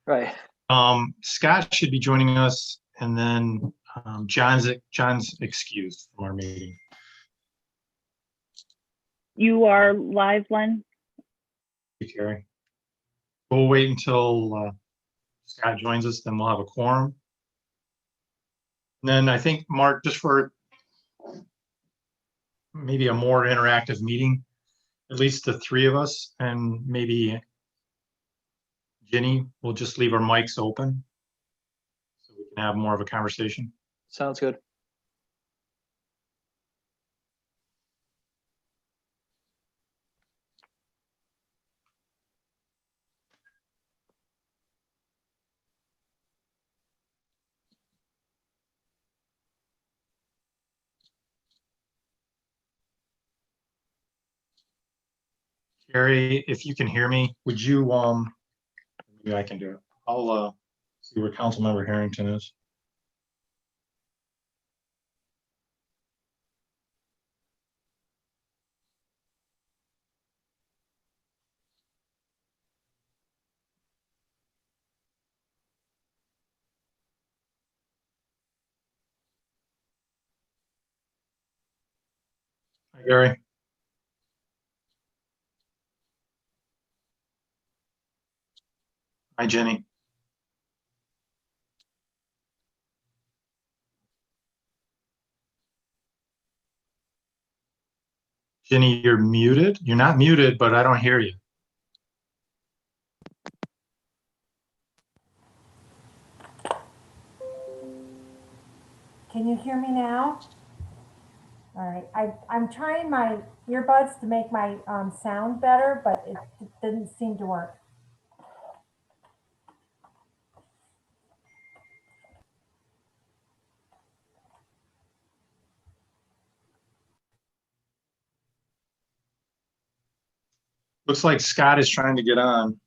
Right. Scott should be joining us, and then John's excused from our meeting. You are live, Len? Hey, Carrie. We'll wait until Scott joins us, then we'll have a quorum. And then I think, Mark, just for maybe a more interactive meeting, at least the three of us, and maybe Ginny, we'll just leave our mics open so we can have more of a conversation. Sounds good. Carrie, if you can hear me, would you, maybe I can do it. I'll see where Councilmember Harrington is. Hi, Gary. Hi, Jenny. Jenny, you're muted. You're not muted, but I don't hear you. Can you hear me now? All right, I'm trying my earbuds to make my sound better, but it didn't seem to work. Looks like Scott is trying to get on.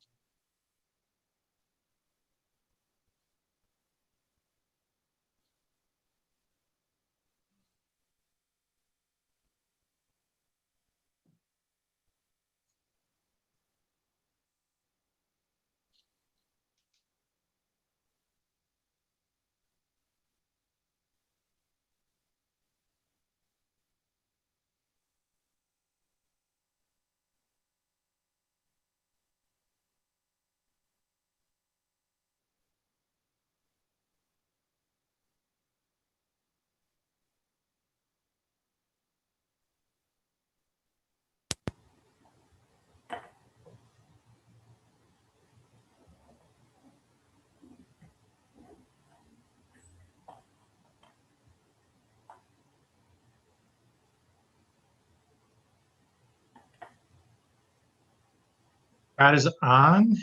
Scott is on.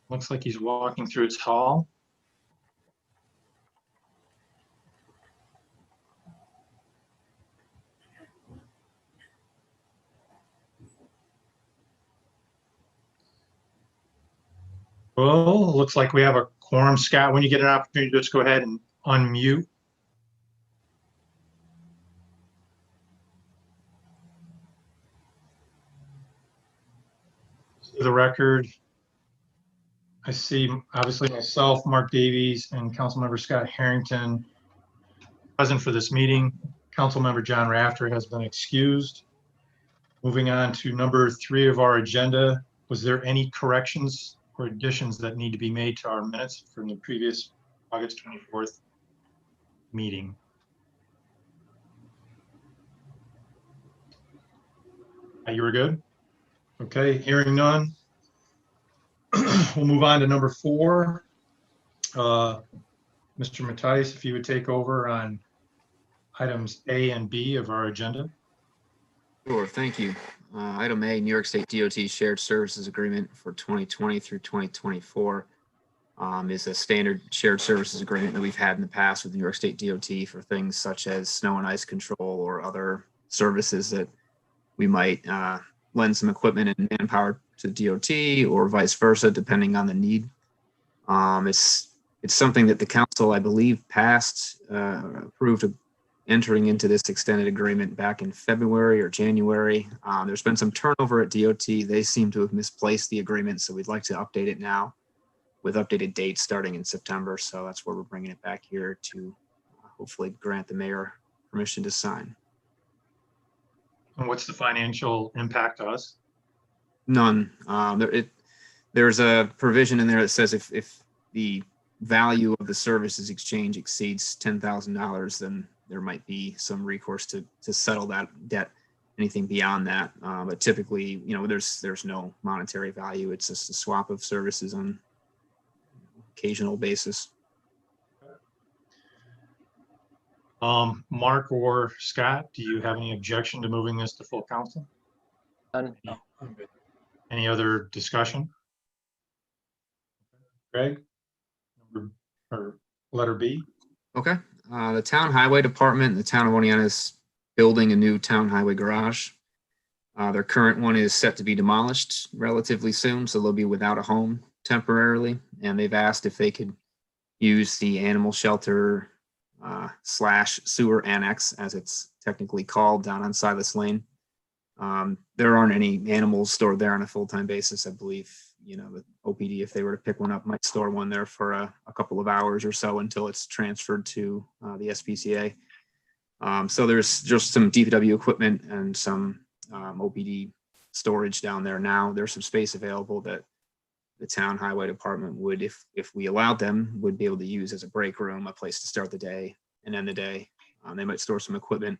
Looks like he's walking through its hall. Well, looks like we have a quorum. Scott, when you get an opportunity, just go ahead and unmute. For the record, I see obviously myself, Mark Davies, and Councilmember Scott Harrington present for this meeting. Councilmember John Rafter has been excused. Moving on to number 3 of our agenda. Was there any corrections or additions that need to be made to our minutes from the previous August 24th meeting? You were good? Okay, hearing none. We'll move on to number 4. Mr. Matthijs, if you would take over on items A and B of our agenda. Sure, thank you. Item A, New York State DOT Shared Services Agreement for 2020 through 2024 is a standard shared services agreement that we've had in the past with New York State DOT for things such as snow and ice control or other services that we might lend some equipment and manpower to DOT or vice versa, depending on the need. It's something that the council, I believe, passed, approved entering into this extended agreement back in February or January. There's been some turnover at DOT. They seem to have misplaced the agreement, so we'd like to update it now with updated dates starting in September. So that's where we're bringing it back here to hopefully grant the mayor permission to sign. And what's the financial impact to us? None. There's a provision in there that says if the value of the services exchange exceeds $10,000, then there might be some recourse to settle that debt. Anything beyond that, but typically, there's no monetary value. It's just a swap of services on occasional basis. Mark or Scott, do you have any objection to moving this to full council? None. No, I'm good. Any other discussion? Greg? Or letter B? Okay. The town highway department, the town of Oneonta is building a new town highway garage. Their current one is set to be demolished relatively soon, so they'll be without a home temporarily. And they've asked if they could use the animal shelter / sewer annex, as it's technically called, down on Silas Lane. There aren't any animals stored there on a full-time basis. I believe, the OPD, if they were to pick one up, might store one there for a couple of hours or so until it's transferred to the SPCA. So there's just some DPW equipment and some OPD storage down there now. There's some space available that the town highway department would, if we allowed them, would be able to use as a break room, a place to start the day and end the day. They might store some equipment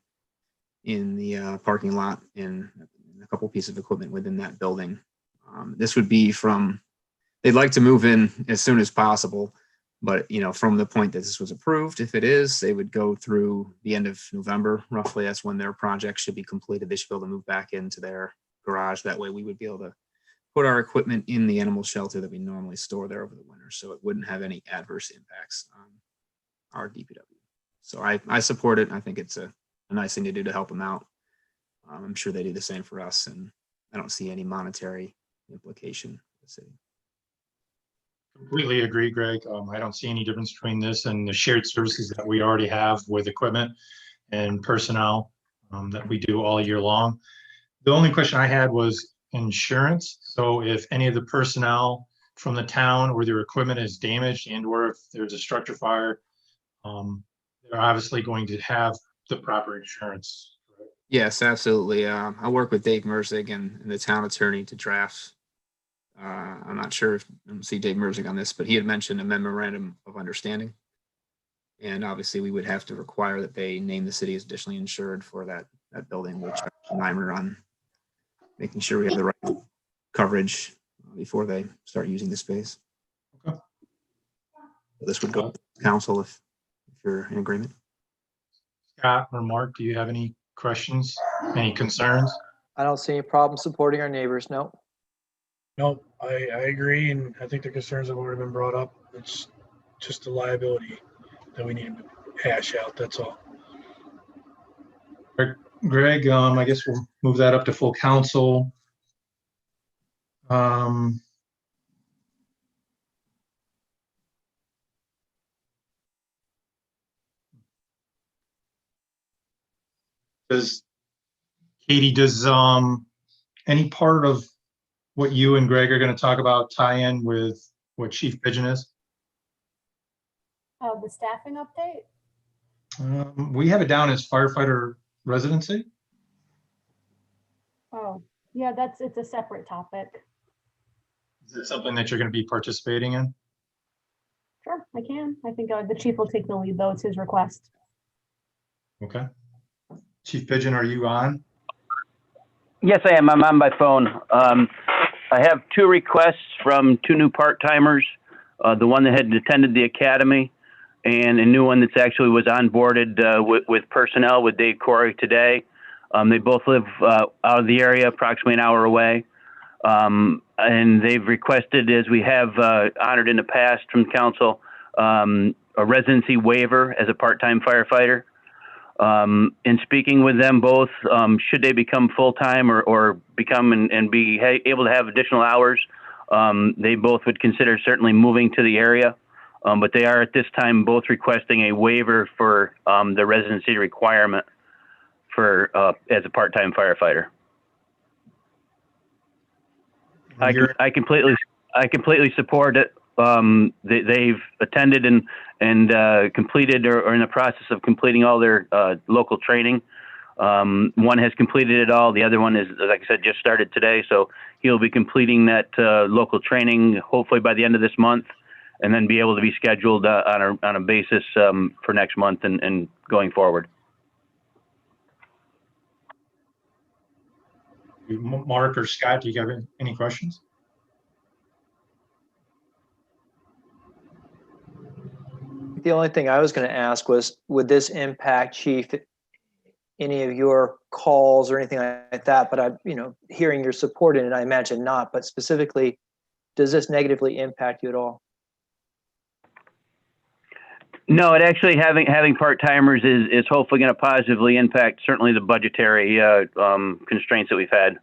in the parking lot and a couple pieces of equipment within that building. This would be they'd like to move in as soon as possible, but from the point that this was approved, if it is, they would go through the end of November, roughly. That's when their project should be completed. They should be able to move back into their garage. That way we would be able to put our equipment in the animal shelter that we normally store there over the winter. So it wouldn't have any adverse impacts on our DPW. So I support it. I think it's a nice thing to do to help them out. I'm sure they do the same for us, and I don't see any monetary implication for the city. Completely agree, Greg. I don't see any difference between this and the shared services that we already have with equipment and personnel that we do all year long. The only question I had was insurance. So if any of the personnel from the town or their equipment is damaged and or if there's a structure fire, they're obviously going to have the proper insurance. Right? Yes, absolutely. I work with Dave Merzig and the town attorney to draft. I'm not sure if I don't see Dave Merzig on this, but he had mentioned a memorandum of understanding. And obviously we would have to require that they name the city as additionally insured for that building, which I'm on making sure we have the right coverage before they start using the space. Okay. So this would go to council if you're in agreement. Scott or Mark, do you have any questions, any concerns? I don't see any problem supporting our neighbors. No. No, I agree, and I think the concerns have already been brought up. It's just a liability that we need to hash out, that's all. Greg, I guess we'll move that up to full council. Katie, does any part of what you and Greg are going to talk about tie in with what Chief Pigeon is? The staffing update? We have it down as firefighter residency. Oh, yeah, it's a separate topic. Is it something that you're going to be participating in? Sure, I can. I think the chief will take the lead, though. It's his request. Okay. Chief Pigeon, are you on? Yes, I am. I'm on by phone. I have two requests from two new part-timers, the one that had attended the academy and a new one that's actually was onboarded with personnel with Dave Corey today. They both live out of the area, approximately an hour away. And they've requested, as we have honored in the past from council, a residency waiver as a part-time firefighter. In speaking with them both, should they become full-time or become and be able to have additional hours, they both would consider certainly moving to the area. But they are at this time both requesting a waiver for the residency requirement for as a part-time firefighter. I completely support it. They've attended and completed or are in the process of completing all their local training. One has completed it all. The other one is, like I said, just started today. So he'll be completing that local training hopefully by the end of this month, and then be able to be scheduled on a basis for next month and going forward. Mark or Scott, do you have any questions? The only thing I was going to ask was, would this impact, Chief, any of your calls or anything like that? But hearing your support in it, I imagine not. But specifically, does this negatively impact you at all? No, it actually having part-timers is hopefully going to positively impact certainly the budgetary constraints that we've had.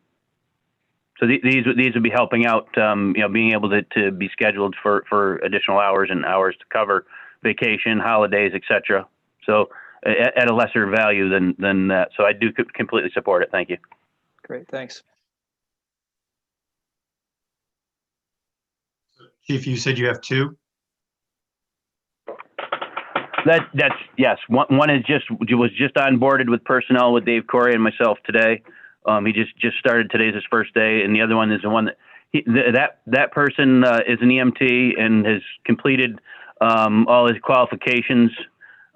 So these would be helping out, being able to be scheduled for additional hours and hours to cover vacation, holidays, etc. So at a lesser value than that. So I do completely support it. Thank you. Great, thanks. Chief, you said you have two? That's yes. One was just onboarded with personnel with Dave Corey and myself today. He just started. Today's his first day, and the other one is the one that person is an EMT and has completed all his qualifications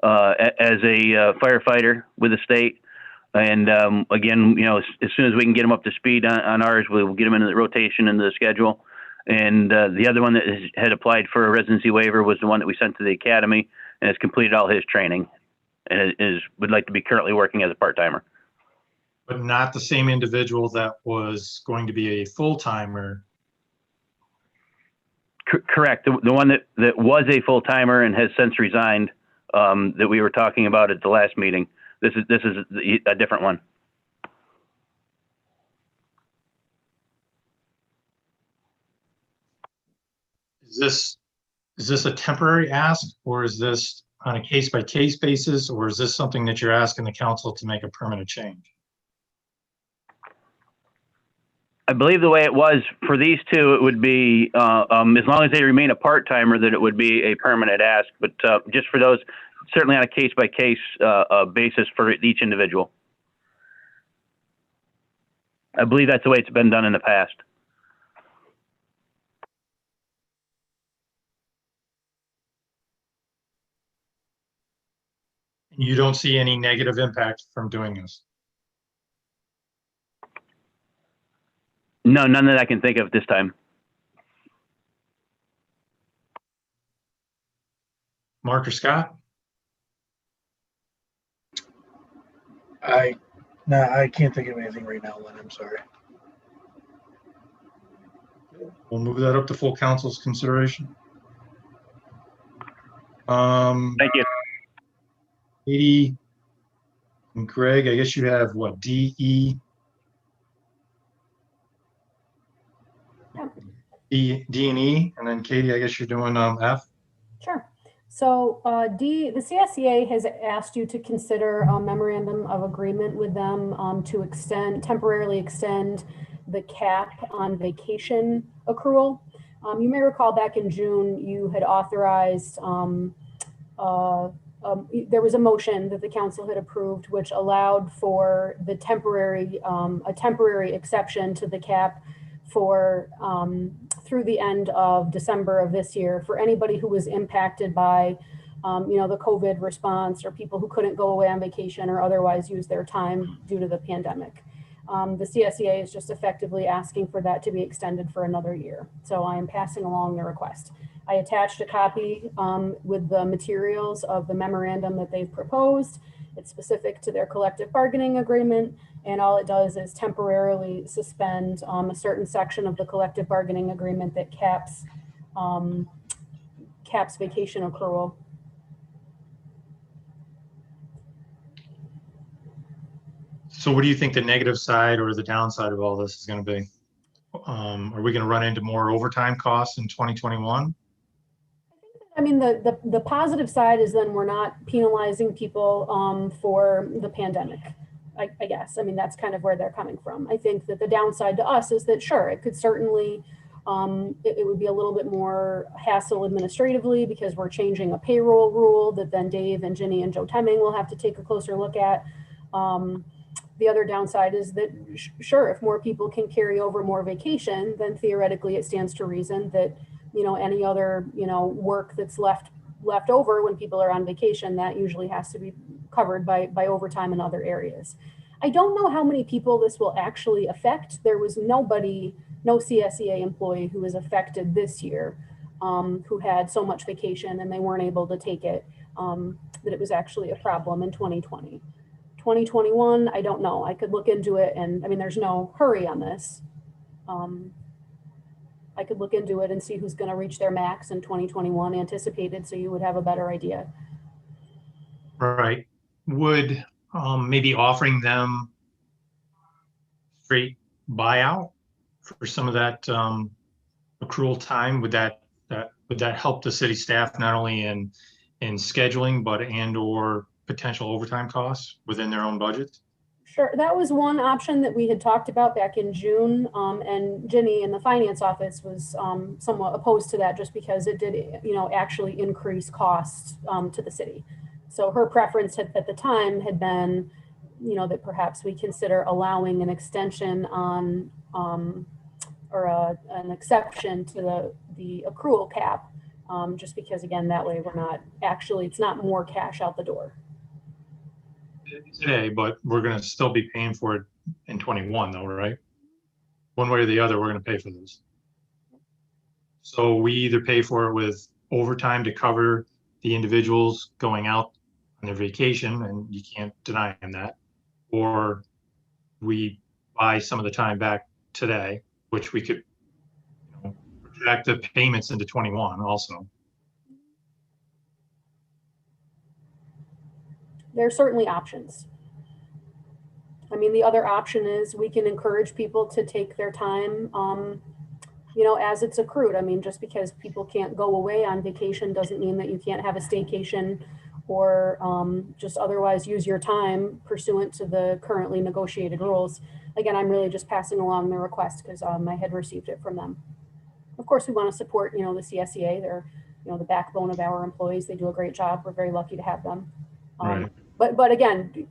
as a firefighter with the state. And again, as soon as we can get him up to speed on ours, we'll get him into the rotation into the schedule. And the other one that had applied for a residency waiver was the one that we sent to the academy and has completed all his training and would like to be currently working as a part-timer. But not the same individual that was going to be a full-timer. Correct. The one that was a full-timer and has since resigned, that we were talking about at the last meeting. This is a different one. Is this a temporary ask, or is this on a case-by-case basis, or is this something that you're asking the council to make a permanent change? I believe the way it was for these two, it would be, as long as they remain a part-timer, that it would be a permanent ask. But just for those, certainly on a case-by-case basis for each individual. I believe that's the way it's been done in the past. You don't see any negative impact from doing this? No, none that I can think of at this time. Mark or Scott? I can't think of anything right now, Lynn. I'm sorry. We'll move that up to full council's consideration. Thank you. Katie and Greg, I guess you have what, D, E? D and E, and then Katie, I guess you're doing F? Sure. So D, the CSEA has asked you to consider a memorandum of agreement with them to temporarily extend the cap on vacation accrual. You may recall back in June, you had authorized, there was a motion that the council had approved, which allowed for the a temporary exception to the cap for through the end of December of this year for anybody who was impacted by, the COVID response, or people who couldn't go away on vacation or otherwise use their time due to the pandemic. The CSEA is just effectively asking for that to be extended for another year. So I am passing along the request. I attached a copy with the materials of the memorandum that they've proposed. It's specific to their collective bargaining agreement, and all it does is temporarily suspend a certain section of the collective bargaining agreement that caps vacation accrual. So what do you think the negative side or the downside of all this is going to be? Are we going to run into more overtime costs in 2021? I mean, the positive side is then we're not penalizing people for the pandemic, I guess. I mean, that's kind of where they're coming from. I think that the downside to us is that, sure, it could certainly It would be a little bit more hassle administratively because we're changing a payroll rule that then Dave and Ginny and Joe Temming will have to take a closer look at. The other downside is that, sure, if more people can carry over more vacation, then theoretically it stands to reason that, any other, work that's left over when people are on vacation, that usually has to be covered by overtime in other areas. I don't know how many people this will actually affect. There was no CSEA employee who was affected this year who had so much vacation and they weren't able to take it, that it was actually a problem in 2020. 2021, I don't know. I could look into it, and there's no hurry on this. I could look into it and see who's going to reach their max in 2021 anticipated, so you would have a better idea. Right. Would maybe offering them straight buyout for some of that accrual time, would that help the city staff not only in scheduling, but or potential overtime costs within their own budgets? Sure, that was one option that we had talked about back in June, and Ginny in the finance office was somewhat opposed to that just because it did, actually increase costs to the city. So her preference at the time had been, that perhaps we consider allowing an extension on or an exception to the accrual cap, just because again, that way we're not it's not more cash out the door. Today, but we're going to still be paying for it in 21 though, right? One way or the other, we're going to pay for this. So we either pay for it with overtime to cover the individuals going out on their vacation, and you can't deny them that, or we buy some of the time back today, which we could project the payments into 21 also. There are certainly options. The other option is we can encourage people to take their time, as it's accrued. Just because people can't go away on vacation doesn't mean that you can't have a staycation or just otherwise use your time pursuant to the currently negotiated rules. Again, I'm really just passing along the request because I had received it from them. Of course, we want to support, the CSEA. They're, the backbone of our employees. They do a great job. We're very lucky to have them. Right. But again,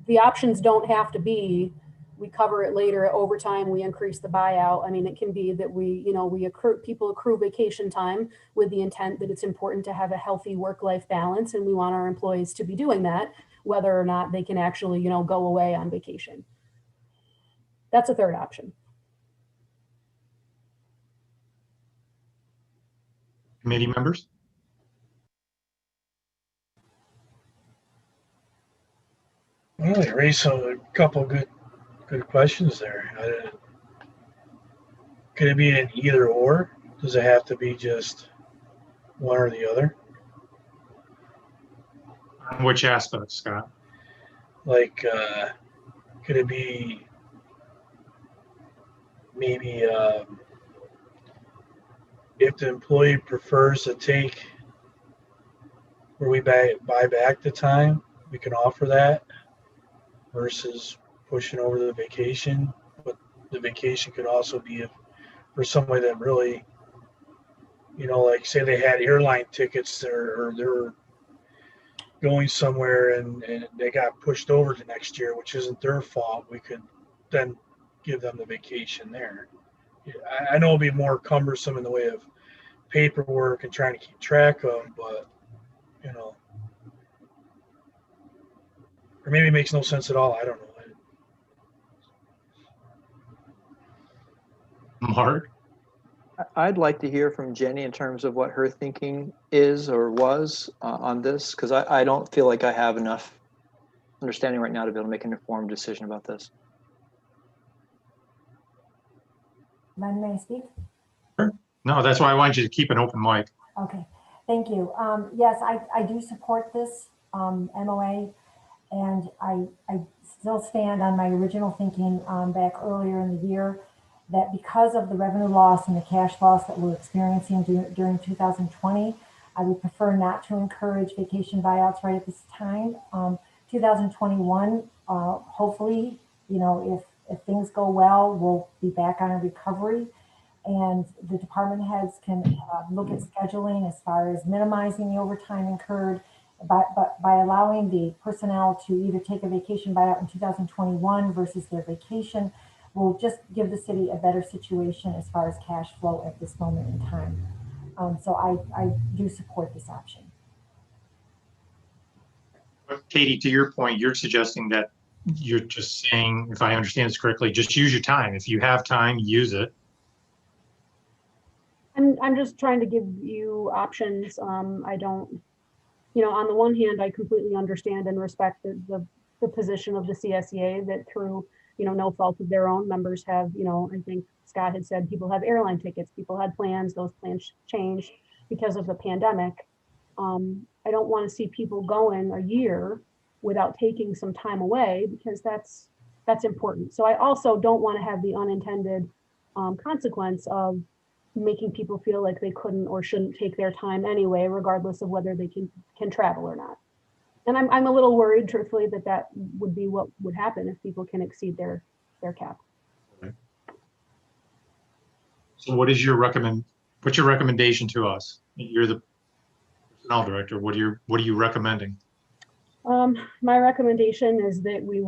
the options don't have to be we cover it later at overtime, we increase the buyout. It can be that people accrue vacation time with the intent that it's important to have a healthy work-life balance, and we want our employees to be doing that, whether or not they can actually, go away on vacation. That's a third option. Committee members? Well, you raised a couple good questions there. Could it be an either or? Does it have to be just one or the other? On which aspect, Scott? Like, could it be maybe if the employee prefers to take where we buy back the time, we can offer that versus pushing over the vacation. But the vacation could also be for somebody that really, like say they had airline tickets or they're going somewhere and they got pushed over to next year, which isn't their fault. We could then give them the vacation there. I know it'll be more cumbersome in the way of paperwork and trying to keep track of, but or maybe it makes no sense at all. I don't know. Mark? I'd like to hear from Jenny in terms of what her thinking is or was on this, because I don't feel like I have enough understanding right now to be able to make an informed decision about this. May I speak? No, that's why I wanted you to keep an open mic. Okay, thank you. Yes, I do support this MOA, and I still stand on my original thinking back earlier in the year that because of the revenue loss and the cash loss that we're experiencing during 2020, I would prefer not to encourage vacation buyouts right at this time. 2021, hopefully, if things go well, we'll be back on a recovery. And the department heads can look at scheduling as far as minimizing the overtime incurred by allowing the personnel to either take a vacation buyout in 2021 versus their vacation will just give the city a better situation as far as cash flow at this moment in time. So I do support this option. But Katie, to your point, you're suggesting that you're just saying, if I understand this correctly, just use your time. If you have time, use it. I'm just trying to give you options. I don't, on the one hand, I completely understand and respect the position of the CSEA that through, no fault of their own, members have, I think Scott had said people have airline tickets, people had plans, those plans changed because of the pandemic. I don't want to see people going a year without taking some time away because that's important. So I also don't want to have the unintended consequence of making people feel like they couldn't or shouldn't take their time anyway, regardless of whether they can travel or not. And I'm a little worried, truthfully, that would be what would happen if people can exceed their cap. So what's your recommendation to us? You're the personnel director. What are you recommending? My recommendation is that we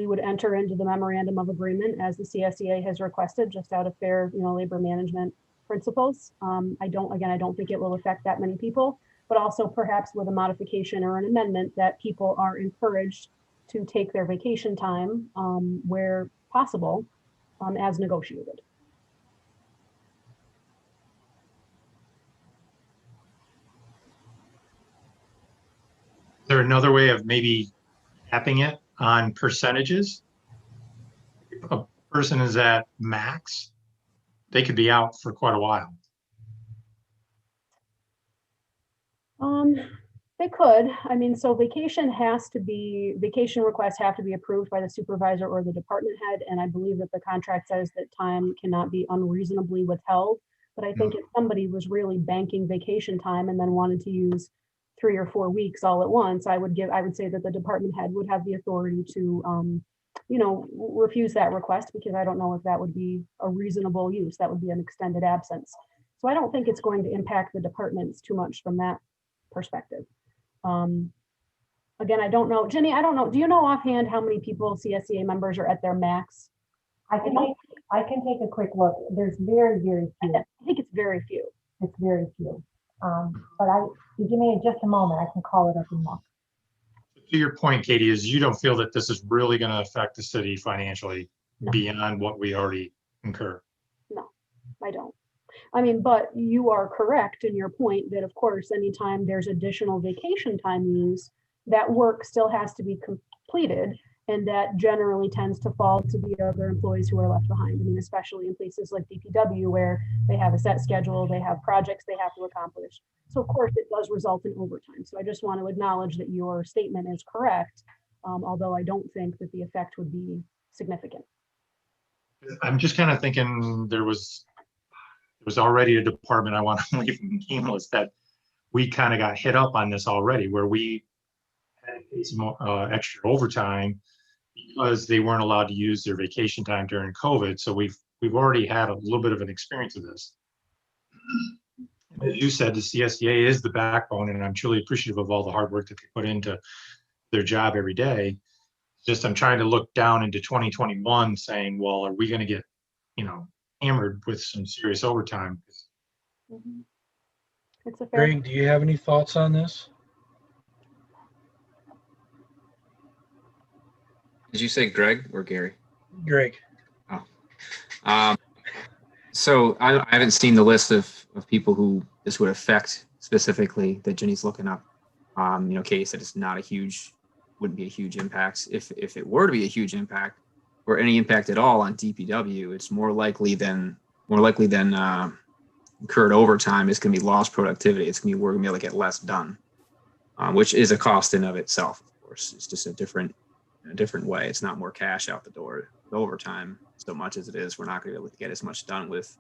would enter into the memorandum of agreement as the CSEA has requested, just out of fair, labor management principles. I don't think it will affect that many people, but also perhaps with a modification or an amendment that people are encouraged to take their vacation time where possible, as negotiated. Is there another way of maybe capping it on percentages? If a person is at max, they could be out for quite a while. They could. So vacation requests have to be approved by the supervisor or the department head. And I believe that the contract says that time cannot be unreasonably withheld. But I think if somebody was really banking vacation time and then wanted to use 3 or 4 weeks all at once, I would say that the department head would have the authority to, refuse that request, because I don't know if that would be a reasonable use. That would be an extended absence. So I don't think it's going to impact the departments too much from that perspective. Again, I don't know. Jenny, I don't know. Do you know offhand how many people CSEA members are at their max? I can take a quick look. There's very, very few. I think it's very few. It's very few. But you give me just a moment, I can call it up and look. To your point, Katie, is you don't feel that this is really going to affect the city financially No. beyond what we already incur? No, I don't. But you are correct in your point that, of course, anytime there's additional vacation time used, that work still has to be completed. And that generally tends to fall to the other employees who are left behind. Especially in places like DPW, where they have a set schedule, they have projects they have to accomplish. So of course it does result in overtime. So I just want to acknowledge that your statement is correct, although I don't think that the effect would be significant. I'm just kind of thinking there was already a department, I want to leave nameless, that we kind of got hit up on this already, where we had to pay some extra overtime because they weren't allowed to use their vacation time during COVID. So we've already had a little bit of an experience of this. As you said, the CSEA is the backbone, and I'm truly appreciative of all the hard work that they put into their job every day. Just I'm trying to look down into 2021 saying, well, are we going to get, hammered with some serious overtime? Mm-hmm. It's a fair. Greg, do you have any thoughts on this? Did you say Greg or Gary? Greg. So I haven't seen the list of people who this would affect specifically that Jenny's looking up. Katie said it's wouldn't be a huge impact. If it were to be a huge impact or any impact at all on DPW, it's more likely than incurred overtime. It's going to be lost productivity. We're going to be able to get less done, which is a cost in of itself. Of course, it's just a different way. It's not more cash out the door. With overtime, so much as it is, we're not going to be able to get as much done with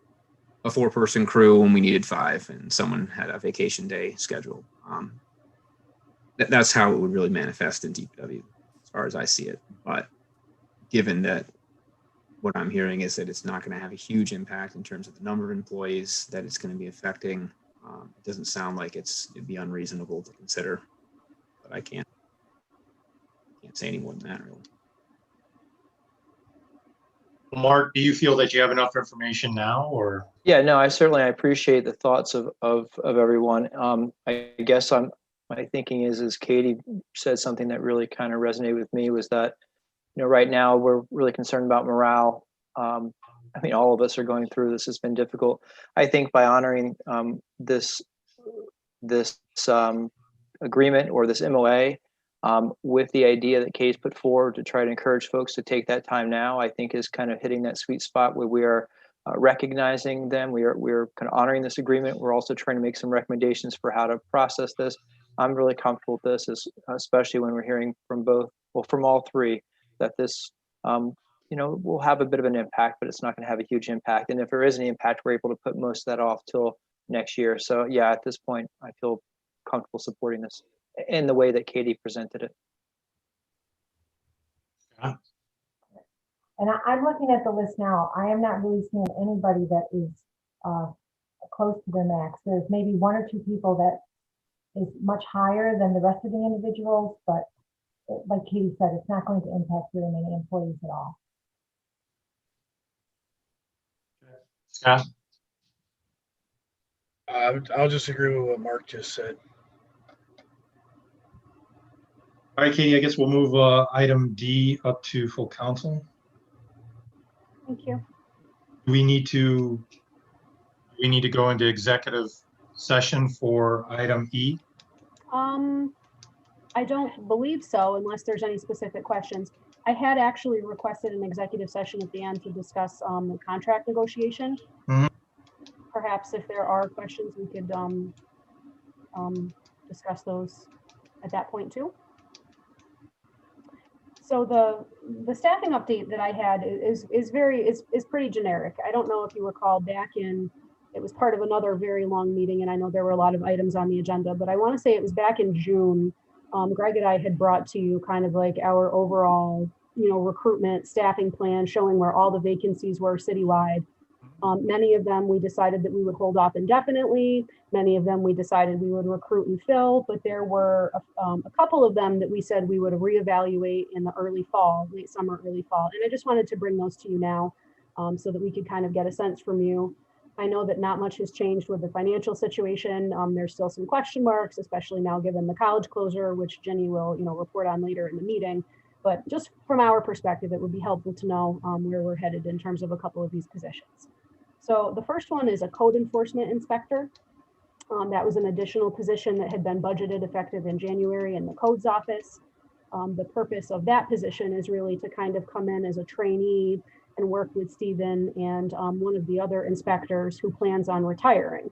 a 4-person crew when we needed 5 and someone had a vacation day scheduled. That's how it would really manifest in DPW as far as I see it. But given that what I'm hearing is that it's not going to have a huge impact in terms of the number of employees that it's going to be affecting. It doesn't sound like it'd be unreasonable to consider, but I can't say any more than that, really. Mark, do you feel that you have enough information now, or? Yeah, no, I appreciate the thoughts of everyone. I guess my thinking is Katie said something that really kind of resonated with me, was that, right now we're really concerned about morale. I mean, all of us are going through this. It's been difficult. I think by honoring this agreement or this MOA, with the idea that Katie's put forward to try to encourage folks to take that time now, I think is kind of hitting that sweet spot where we are recognizing them. We're kind of honoring this agreement. We're also trying to make some recommendations for how to process this. I'm really comfortable with this, especially when we're hearing from all three, that this, will have a bit of an impact, but it's not going to have a huge impact. And if there is any impact, we're able to put most of that off till next year. So yeah, at this point, I feel comfortable supporting this in the way that Katie presented it. And I'm looking at the list now. I am not really seeing anybody that is close to their max. There's maybe one or two people that is much higher than the rest of the individuals, but like Katie said, it's not going to impact very many employees at all. Scott? I'll just agree with what Mark just said. All right, Katie, I guess we'll move item D up to full council. Thank you. Do we need to go into executive session for item E? I don't believe so, unless there's any specific questions. I had actually requested an executive session at the end to discuss the contract negotiation. Mhm. Perhaps if there are questions, we could discuss those at that point too. So the staffing update that I had is pretty generic. I don't know if you recall it was part of another very long meeting, and I know there were a lot of items on the agenda, but I want to say it was back in June. Greg and I had brought to you kind of like our overall, recruitment staffing plan, showing where all the vacancies were citywide. Many of them we decided that we would hold off indefinitely. Many of them we decided we would recruit and fill, but there were a couple of them that we said we would reevaluate in the late summer, early fall. And I just wanted to bring those to you now so that we could kind of get a sense from you. I know that not much has changed with the financial situation. There's still some question marks, especially now given the college closure, which Jenny will, report on later in the meeting. But just from our perspective, it would be helpful to know where we're headed in terms of a couple of these positions. So the first one is a code enforcement inspector. That was an additional position that had been budgeted effective in January in the codes office. The purpose of that position is really to kind of come in as a trainee and work with Stephen and one of the other inspectors who plans on retiring.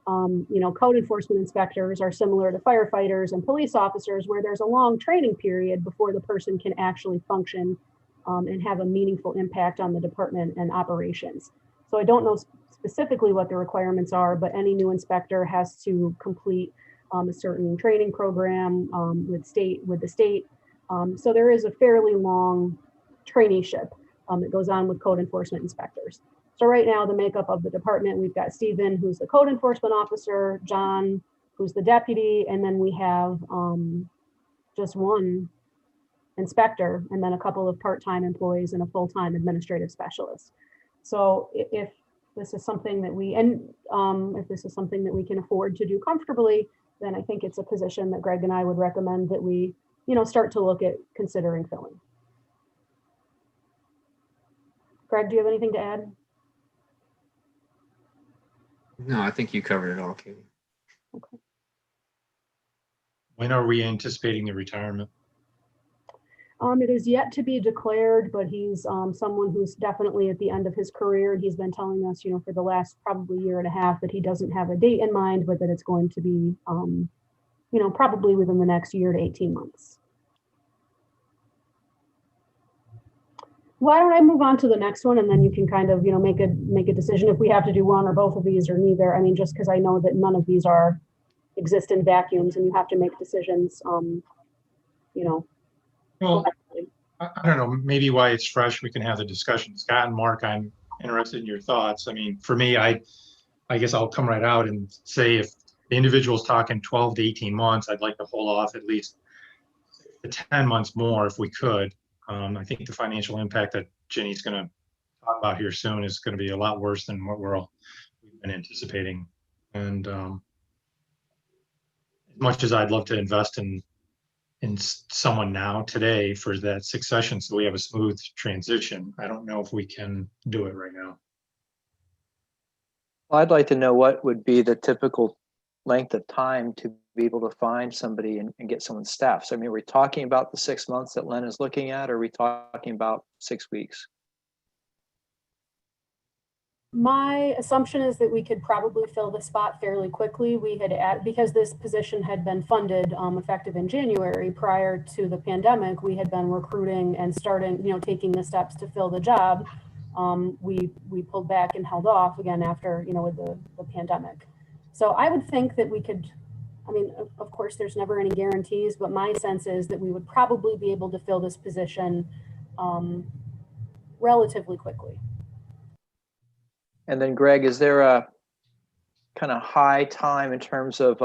Code enforcement inspectors are similar to firefighters and police officers, where there's a long training period before the person can actually function and have a meaningful impact on the department and operations. So I don't know specifically what the requirements are, but any new inspector has to complete a certain training program with the state. So there is a fairly long traineeship that goes on with code enforcement inspectors. So right now, the makeup of the department, we've got Stephen, who's the code enforcement officer, John, who's the deputy, and then we have just one inspector, and then a couple of part-time employees and a full-time administrative specialist. So if this is something that if this is something that we can afford to do comfortably, then I think it's a position that Greg and I would recommend that we, start to look at considering filling. Greg, do you have anything to add? No, I think you covered it all, Katie. Okay. When are we anticipating the retirement? It is yet to be declared, but he's someone who's definitely at the end of his career. He's been telling us, for the last probably year and a half that he doesn't have a date in mind, but that it's going to be, probably within the next year to 18 months. Why don't I move on to the next one, and then you can kind of, make a decision if we have to do one or both of these or neither. I mean, just because I know that none of these exist in vacuums, and you have to make decisions, Well, I don't know, maybe why it's fresh, we can have the discussion. Scott and Mark, I'm interested in your thoughts. I mean, for me, I guess I'll come right out and say if the individual's talking 12 to 18 months, I'd like to hold off at least 10 months more if we could. I think the financial impact that Ginny's going to talk about here soon is going to be a lot worse than what we've been anticipating. And as much as I'd love to invest in someone now today for that succession so we have a smooth transition, I don't know if we can do it right now. Well, I'd like to know what would be the typical length of time to be able to find somebody and get someone staffed. So, I mean, are we talking about the 6 months that Len is looking at, or are we talking about 6 weeks? My assumption is that we could probably fill the spot fairly quickly. We had because this position had been funded effective in January prior to the pandemic. We had been recruiting and starting, taking the steps to fill the job. We pulled back and held off again after, with the pandemic. So I would think that we could, I mean, of course, there's never any guarantees, but my sense is that we would probably be able to fill this position relatively quickly. And then Greg, is there a kind of high time in terms of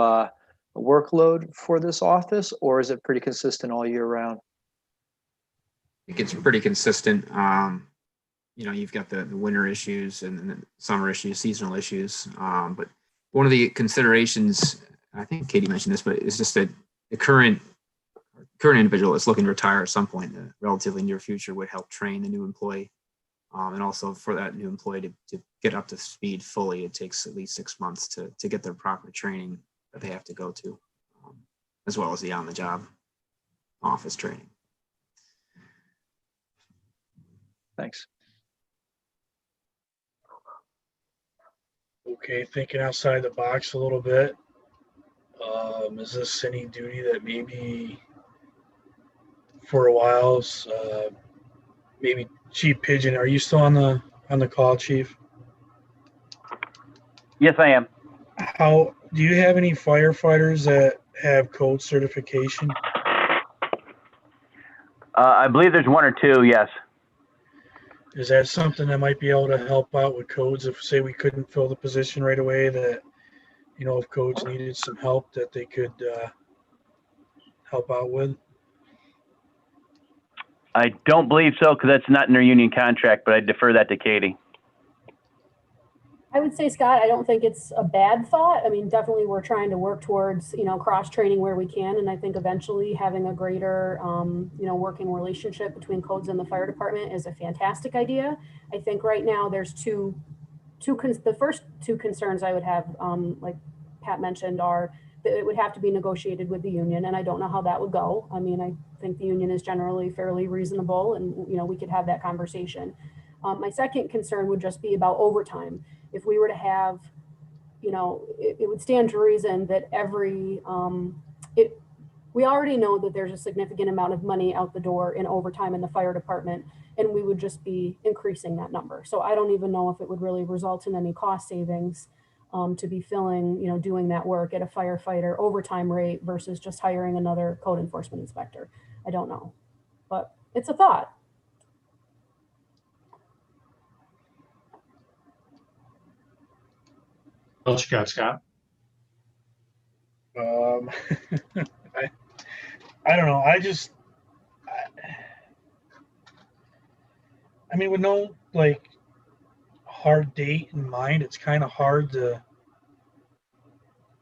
workload for this office, or is it pretty consistent all year round? It gets pretty consistent. You've got the winter issues and the summer issues, seasonal issues. But one of the considerations, I think Katie mentioned this, but it's just that the current individual that's looking to retire at some point in the relatively near future would help train the new employee. And also for that new employee to get up to speed fully, it takes at least 6 months to get their proper training that they have to go to, as well as the on-the-job office training. Thanks. Okay, thinking outside the box a little bit. Is this any duty that maybe for a while, maybe Chief Pigeon, are you still on the call, Chief? Yes, I am. How do you have any firefighters that have code certification? I believe there's one or two, yes. Is that something that might be able to help out with codes if, say, we couldn't fill the position right away, that, if codes needed some help, that they could help out with? I don't believe so, because that's not in their union contract, but I defer that to Katie. I would say, Scott, I don't think it's a bad thought. I mean, definitely we're trying to work towards, cross-training where we can. And I think eventually having a greater, working relationship between codes and the fire department is a fantastic idea. I think right now there's the first two concerns I would have, like Pat mentioned, are that it would have to be negotiated with the union. And I don't know how that would go. I mean, I think the union is generally fairly reasonable and, we could have that conversation. My second concern would just be about overtime. If we were to have, it would stand to reason that we already know that there's a significant amount of money out the door in overtime in the fire department, and we would just be increasing that number. So I don't even know if it would really result in any cost savings to be filling, doing that work at a firefighter overtime rate versus just hiring another code enforcement inspector. I don't know, but it's a thought. What you got, Scott? I don't know. I mean, with no hard date in mind, it's kind of hard to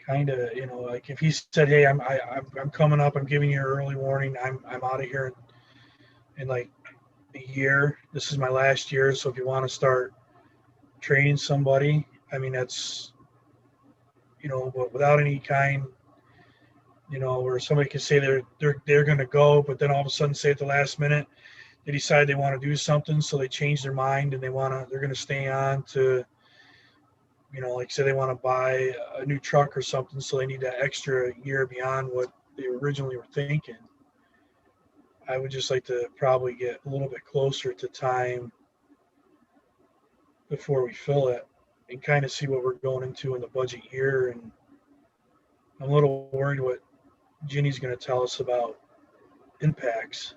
like if he said, "Hey, I'm coming up. I'm giving you an early warning. I'm out of here in like a year. This is my last year. So if you want to start training somebody, I mean, that's." But without any kind, where somebody can say they're going to go, but then all of a sudden say at the last minute, they decide they want to do something. So they change their mind and they're going to stay on to, like say they want to buy a new truck or something. So they need that extra year beyond what they originally were thinking. I would just like to probably get a little bit closer to time before we fill it, and kind of see what we're going into in the budget year. And I'm a little worried what Ginny's going to tell us about impacts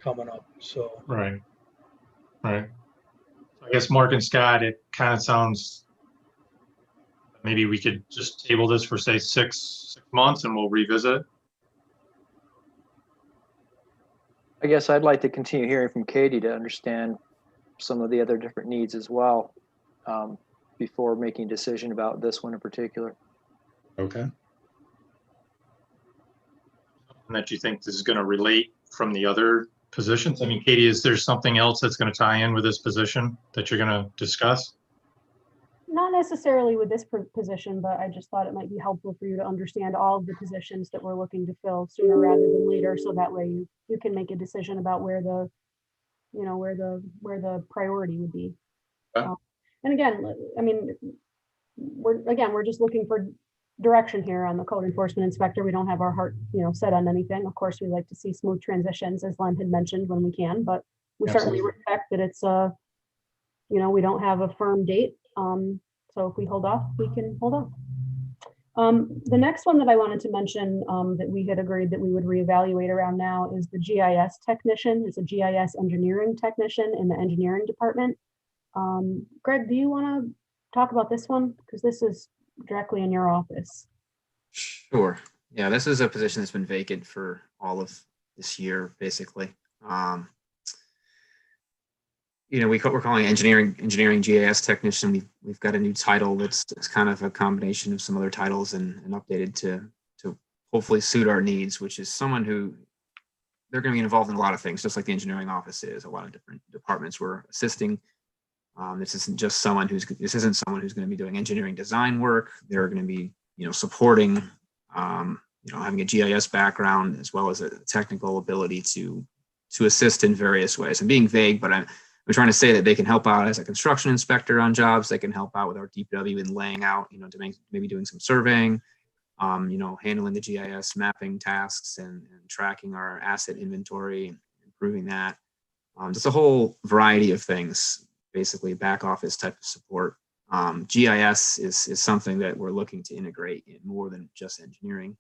coming up. So Right. Right. I guess Mark and Scott, it kind of sounds, maybe we could just table this for say 6 months and we'll revisit. I guess I'd like to continue hearing from Katie to understand some of the other different needs as well, before making a decision about this one in particular. Okay. And that you think this is going to relate from the other positions? I mean, Katie, is there something else that's going to tie in with this position that you're going to discuss? Not necessarily with this position, but I just thought it might be helpful for you to understand all of the positions that we're looking to fill sooner rather than later. So that way you can make a decision about where the, you know, where the priority would be. Okay. And again, I mean, we're just looking for direction here on the code enforcement inspector. We don't have our heart, you know, set on anything. Of course, we like to see smooth transitions, as Len had mentioned, when we can, but we certainly Absolutely. respect that it's you know, we don't have a firm date. So if we hold off, we can hold off. The next one that I wanted to mention, that we had agreed that we would reevaluate around now, is the GIS technician. It's a GIS engineering technician in the engineering department. Greg, do you want to talk about this one? Because this is directly in your office. Sure. Yeah, this is a position that's been vacant for all of this year, basically. You know, we're calling it engineering GIS technician. We've got a new title that's kind of a combination of some other titles and updated to hopefully suit our needs, which is someone who, they're going to be involved in a lot of things, just like the engineering office is. A lot of different departments we're assisting. This isn't someone who's going to be doing engineering design work. They're going to be, you know, supporting, you know, having a GIS background as well as a technical ability to assist in various ways. I'm being vague, but I'm trying to say that they can help out as a construction inspector on jobs. They can help out with our DPW in laying out, you know, maybe doing some surveying, you know, handling the GIS mapping tasks and tracking our asset inventory, improving that. Just a whole variety of things, basically back office type of support. GIS is something that we're looking to integrate in more than just engineering.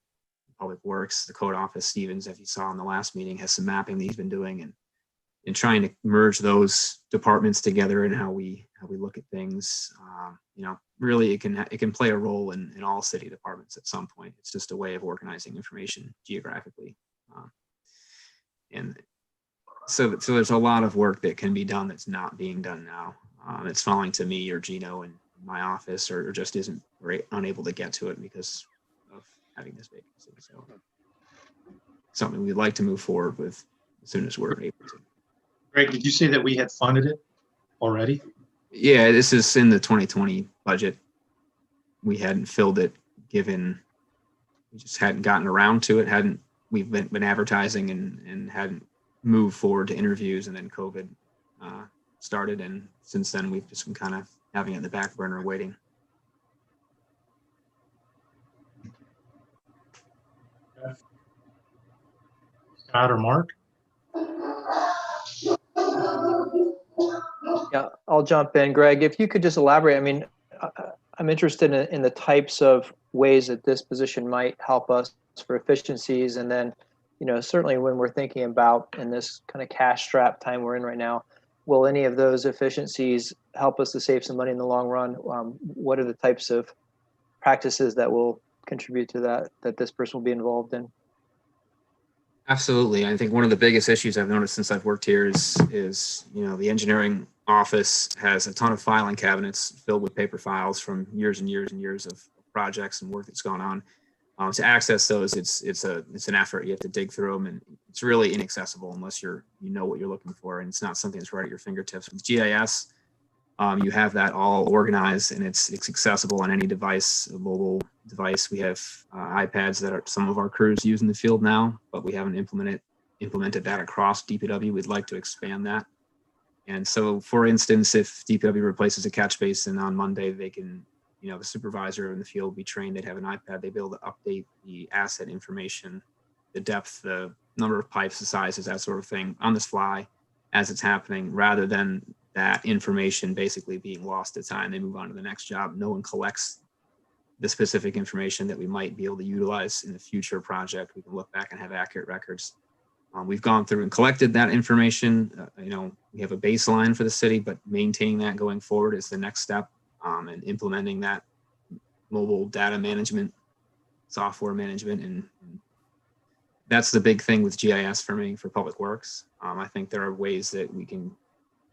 Public Works, the code office, Stevens, as you saw in the last meeting, has some mapping that he's been doing, and trying to merge those departments together and how we look at things. You know, really it can play a role in all city departments at some point. It's just a way of organizing information geographically. And so there's a lot of work that can be done that's not being done now. It's falling to me or Gino in my office, or just isn't unable to get to it because of having this vacancy. So something we'd like to move forward with as soon as we're able to. Greg, did you say that we had funded it already? Yeah, this is in the 2020 budget. We hadn't filled it, given we just hadn't gotten around to it. We've been advertising and hadn't moved forward to interviews, and then COVID started, and since then we've just been kind of having it in the back burner waiting. Scott or Mark? Yeah, I'll jump in. Greg, if you could just elaborate. I mean, I'm interested in the types of ways that this position might help us for efficiencies. And then, you know, certainly when we're thinking about in this kind of cash strap time we're in right now, will any of those efficiencies help us to save some money in the long run? What are the types of practices that will contribute to that this person will be involved in? Absolutely. I think one of the biggest issues I've noticed since I've worked here is you know, the engineering office has a ton of filing cabinets filled with paper files from years and years and years of projects and work that's gone on. To access those, it's an effort. You have to dig through them, and it's really inaccessible unless you know what you're looking for, and it's not something that's right at your fingertips. With GIS, you have that all organized, and it's accessible on any device, a mobile device. We have iPads that some of our crews use in the field now, but we haven't implemented that across DPW. We'd like to expand that. And so, for instance, if DPW replaces a catch basin on Monday, they can, you know, the supervisor in the field will be trained. They'd have an iPad. They'd be able to update the asset information, the depth, the number of pipes, the sizes, that sort of thing on the fly as it's happening, rather than that information basically being lost at time. They move on to the next job. No one collects the specific information that we might be able to utilize in the future project. We can look back and have accurate records. We've gone through and collected that information. We have a baseline for the city, but maintaining that going forward is the next step, and implementing that mobile data management, software management. And that's the big thing with GIS for me, for Public Works. I think there are ways that we can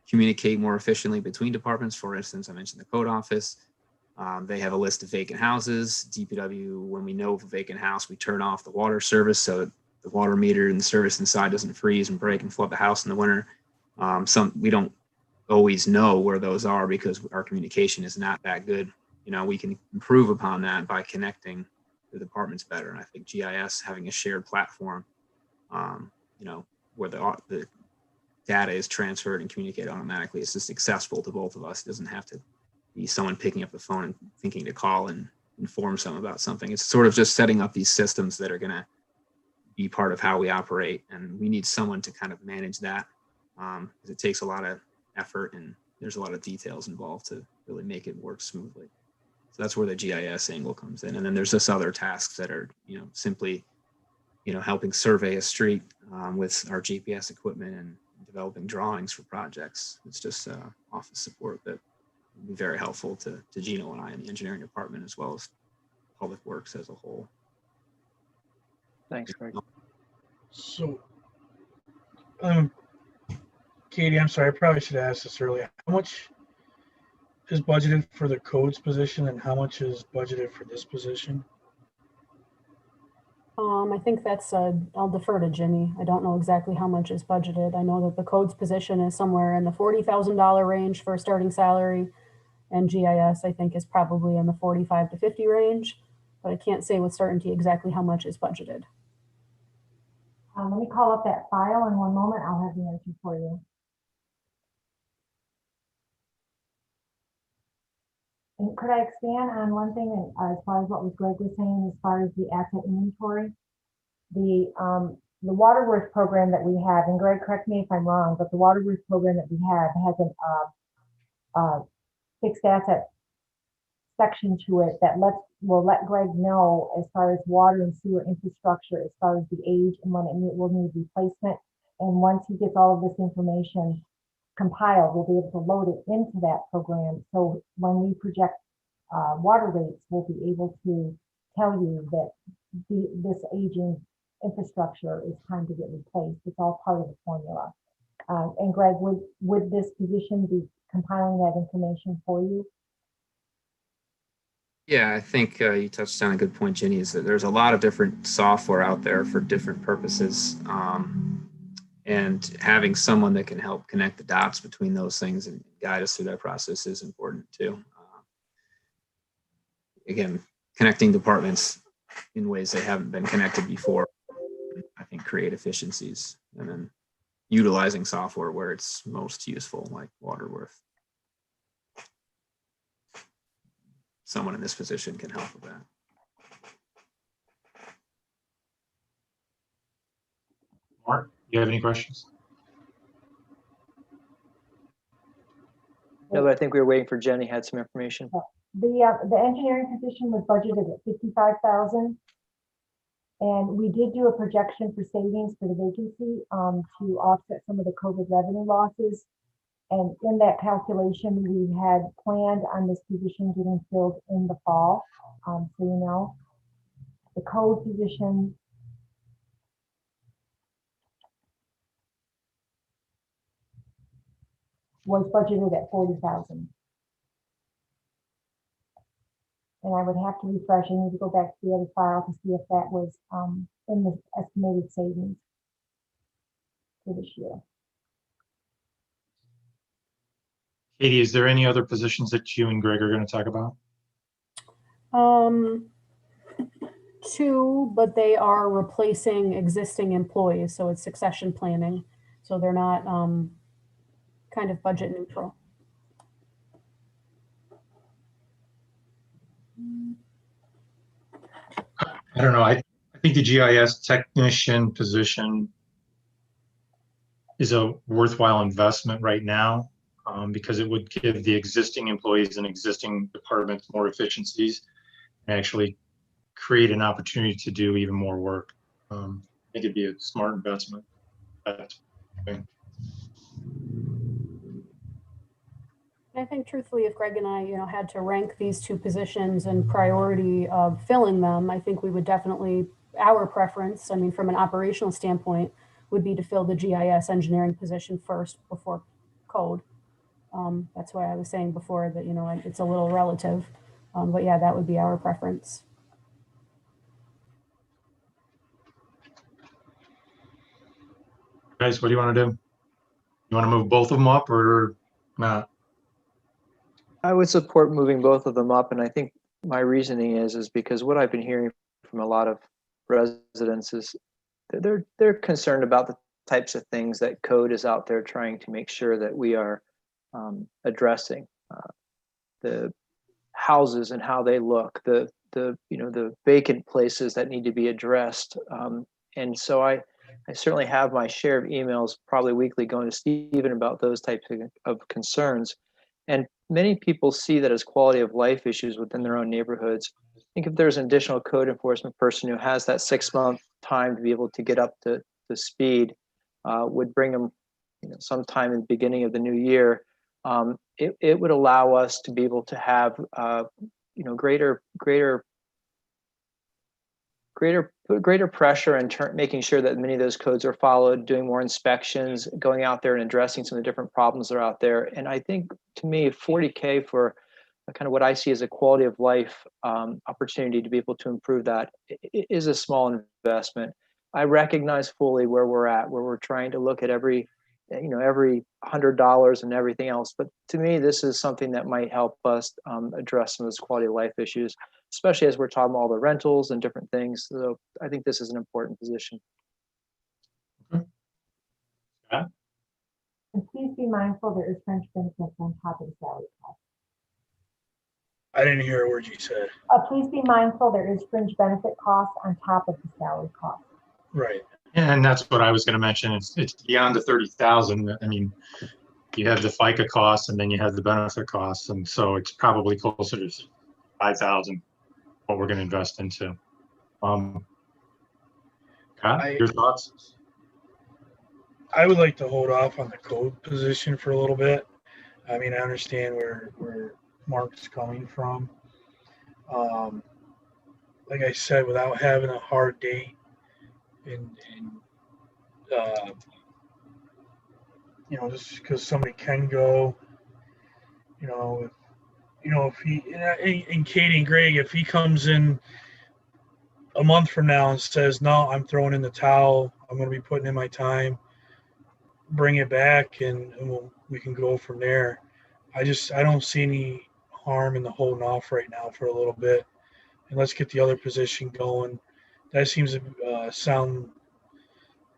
communicate more efficiently between departments. For instance, I mentioned the code office. They have a list of vacant houses. DPW, when we know of a vacant house, we turn off the water service so that the water meter and the service inside doesn't freeze and break and flood the house in the winter. We don't always know where those are because our communication is not that good. We can improve upon that by connecting the departments better. And I think GIS, having a shared platform, where the data is transferred and communicated automatically, it's just accessible to both of us. It doesn't have to be someone picking up the phone and thinking to call and inform someone about something. It's sort of just setting up these systems that are going to be part of how we operate. And we need someone to kind of manage that, because it takes a lot of effort and there's a lot of details involved to really make it work smoothly. So that's where the GIS angle comes in. And then there's just other tasks that are, simply, helping survey a street with our GPS equipment and developing drawings for projects. It's just office support that would be very helpful to Gino and I in the engineering department, as well as Public Works as a whole. Thanks, Greg. So, Katie, I'm sorry, I probably should have asked this earlier. How much is budgeted for the codes position and how much is budgeted for this position? I think I'll defer to Ginny. I don't know exactly how much is budgeted. I know that the codes position is somewhere in the $40,000 range for a starting salary, and GIS, I think, is probably in the 45 to 50 range, but I can't say with certainty exactly how much is budgeted. Let me call up that file in one moment. I'll have the answer for you. And could I expand on one thing as far as what Greg was saying, as far as the asset inventory? The Waterworth program that we have, and Greg, correct me if I'm wrong, but the Waterworth program that we have has a fixed asset section to it that will let Greg know as far as water and sewer infrastructure, as far as the age and when it will need replacement. And once he gets all of this information compiled, we'll be able to load it into that program. So when we project water rates, we'll be able to tell you that this aging infrastructure is time to get replaced. It's all part of the formula. And Greg, would this position be compiling that information for you? Yeah, I think you touched on a good point, Ginny, is that there's a lot of different software out there for different purposes. And having someone that can help connect the dots between those things and guide us through that process is important too. Again, connecting departments in ways they haven't been connected before, I think, create efficiencies, and then utilizing software where it's most useful, like Waterworth. Someone in this position can help with that. Mark, you have any questions? No, but I think we were waiting for Jenny had some information. The engineering position was budgeted at 55,000. And we did do a projection for savings for the vacancy to offset some of the COVID revenue losses. And in that calculation, we had planned on this position getting filled in the fall. So you know, the code position was budgeted at 40,000. And I would have to refresh. I need to go back to the other file to see if that was in the estimated savings for this year. Katie, is there any other positions that you and Greg are going to talk about? Two, but they are replacing existing employees, so it's succession planning. So they're not kind of budget neutral. I don't know. I think the GIS technician position is a worthwhile investment right now, because it would give the existing employees and existing departments more efficiencies and actually create an opportunity to do even more work. I think it'd be a smart investment. That's- I think truthfully, if Greg and I, had to rank these two positions in priority of filling them, I think we would definitely, our preference, I mean, from an operational standpoint, would be to fill the GIS engineering position first before code. That's why I was saying before that, it's a little relative. But yeah, that would be our preference. Guys, what do you want to do? You want to move both of them up or not? I would support moving both of them up, and I think my reasoning is because what I've been hearing from a lot of residents is that they're concerned about the types of things that code is out there trying to make sure that we are addressing. The houses and how they look, the vacant places that need to be addressed, and so I certainly have my share of emails, probably weekly, going to Stephen about those types of concerns. And many people see that as quality of life issues within their own neighborhoods. I think if there's an additional code enforcement person who has that 6-month time to be able to get up to speed, would bring them, sometime in the beginning of the new year. It would allow us to be able to have, greater pressure and making sure that many of those codes are followed, doing more inspections, going out there and addressing some of the different problems that are out there. And I think, to me, $40K for kind of what I see as a quality of life opportunity to be able to improve that is a small investment. I recognize fully where we're at, where we're trying to look at every $100 and everything else. But to me, this is something that might help us address some of those quality of life issues, especially as we're talking about all the rentals and different things. So I think this is an important position. And please be mindful there is French benefits on top of the salary cost. I didn't hear a word you said. Please be mindful there is fringe benefit cost on top of the salary cost. Right. And that's what I was going to mention. It's beyond the 30,000. I mean, you have the FICA costs and then you have the benefit costs. And so it's probably closer to 5,000 what we're going to invest into. Scott, your thoughts? I would like to hold off on the code position for a little bit. I mean, I understand where Mark's coming from. Like I said, without having a hard date and just because somebody can go, if he and Katie and Greg, if he comes in a month from now and says, no, I'm throwing in the towel, I'm going to be putting in my time, bring it back and we can go from there. I don't see any harm in the holding off right now for a little bit, and let's get the other position going. That seems to sound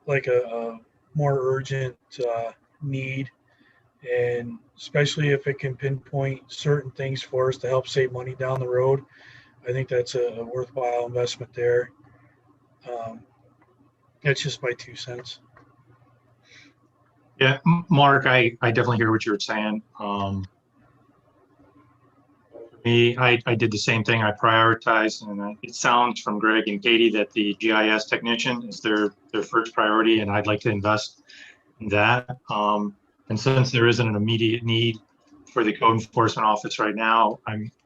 like a more urgent need, and especially if it can pinpoint certain things for us to help save money down the road, I think that's a worthwhile investment there. That's just my 2 cents. Yeah, Mark, I definitely hear what you're saying. For me, I did the same thing. I prioritized, and it sounds from Greg and Katie that the GIS technician is their first priority, and I'd like to invest in that. And since there isn't an immediate need for the code enforcement office right now,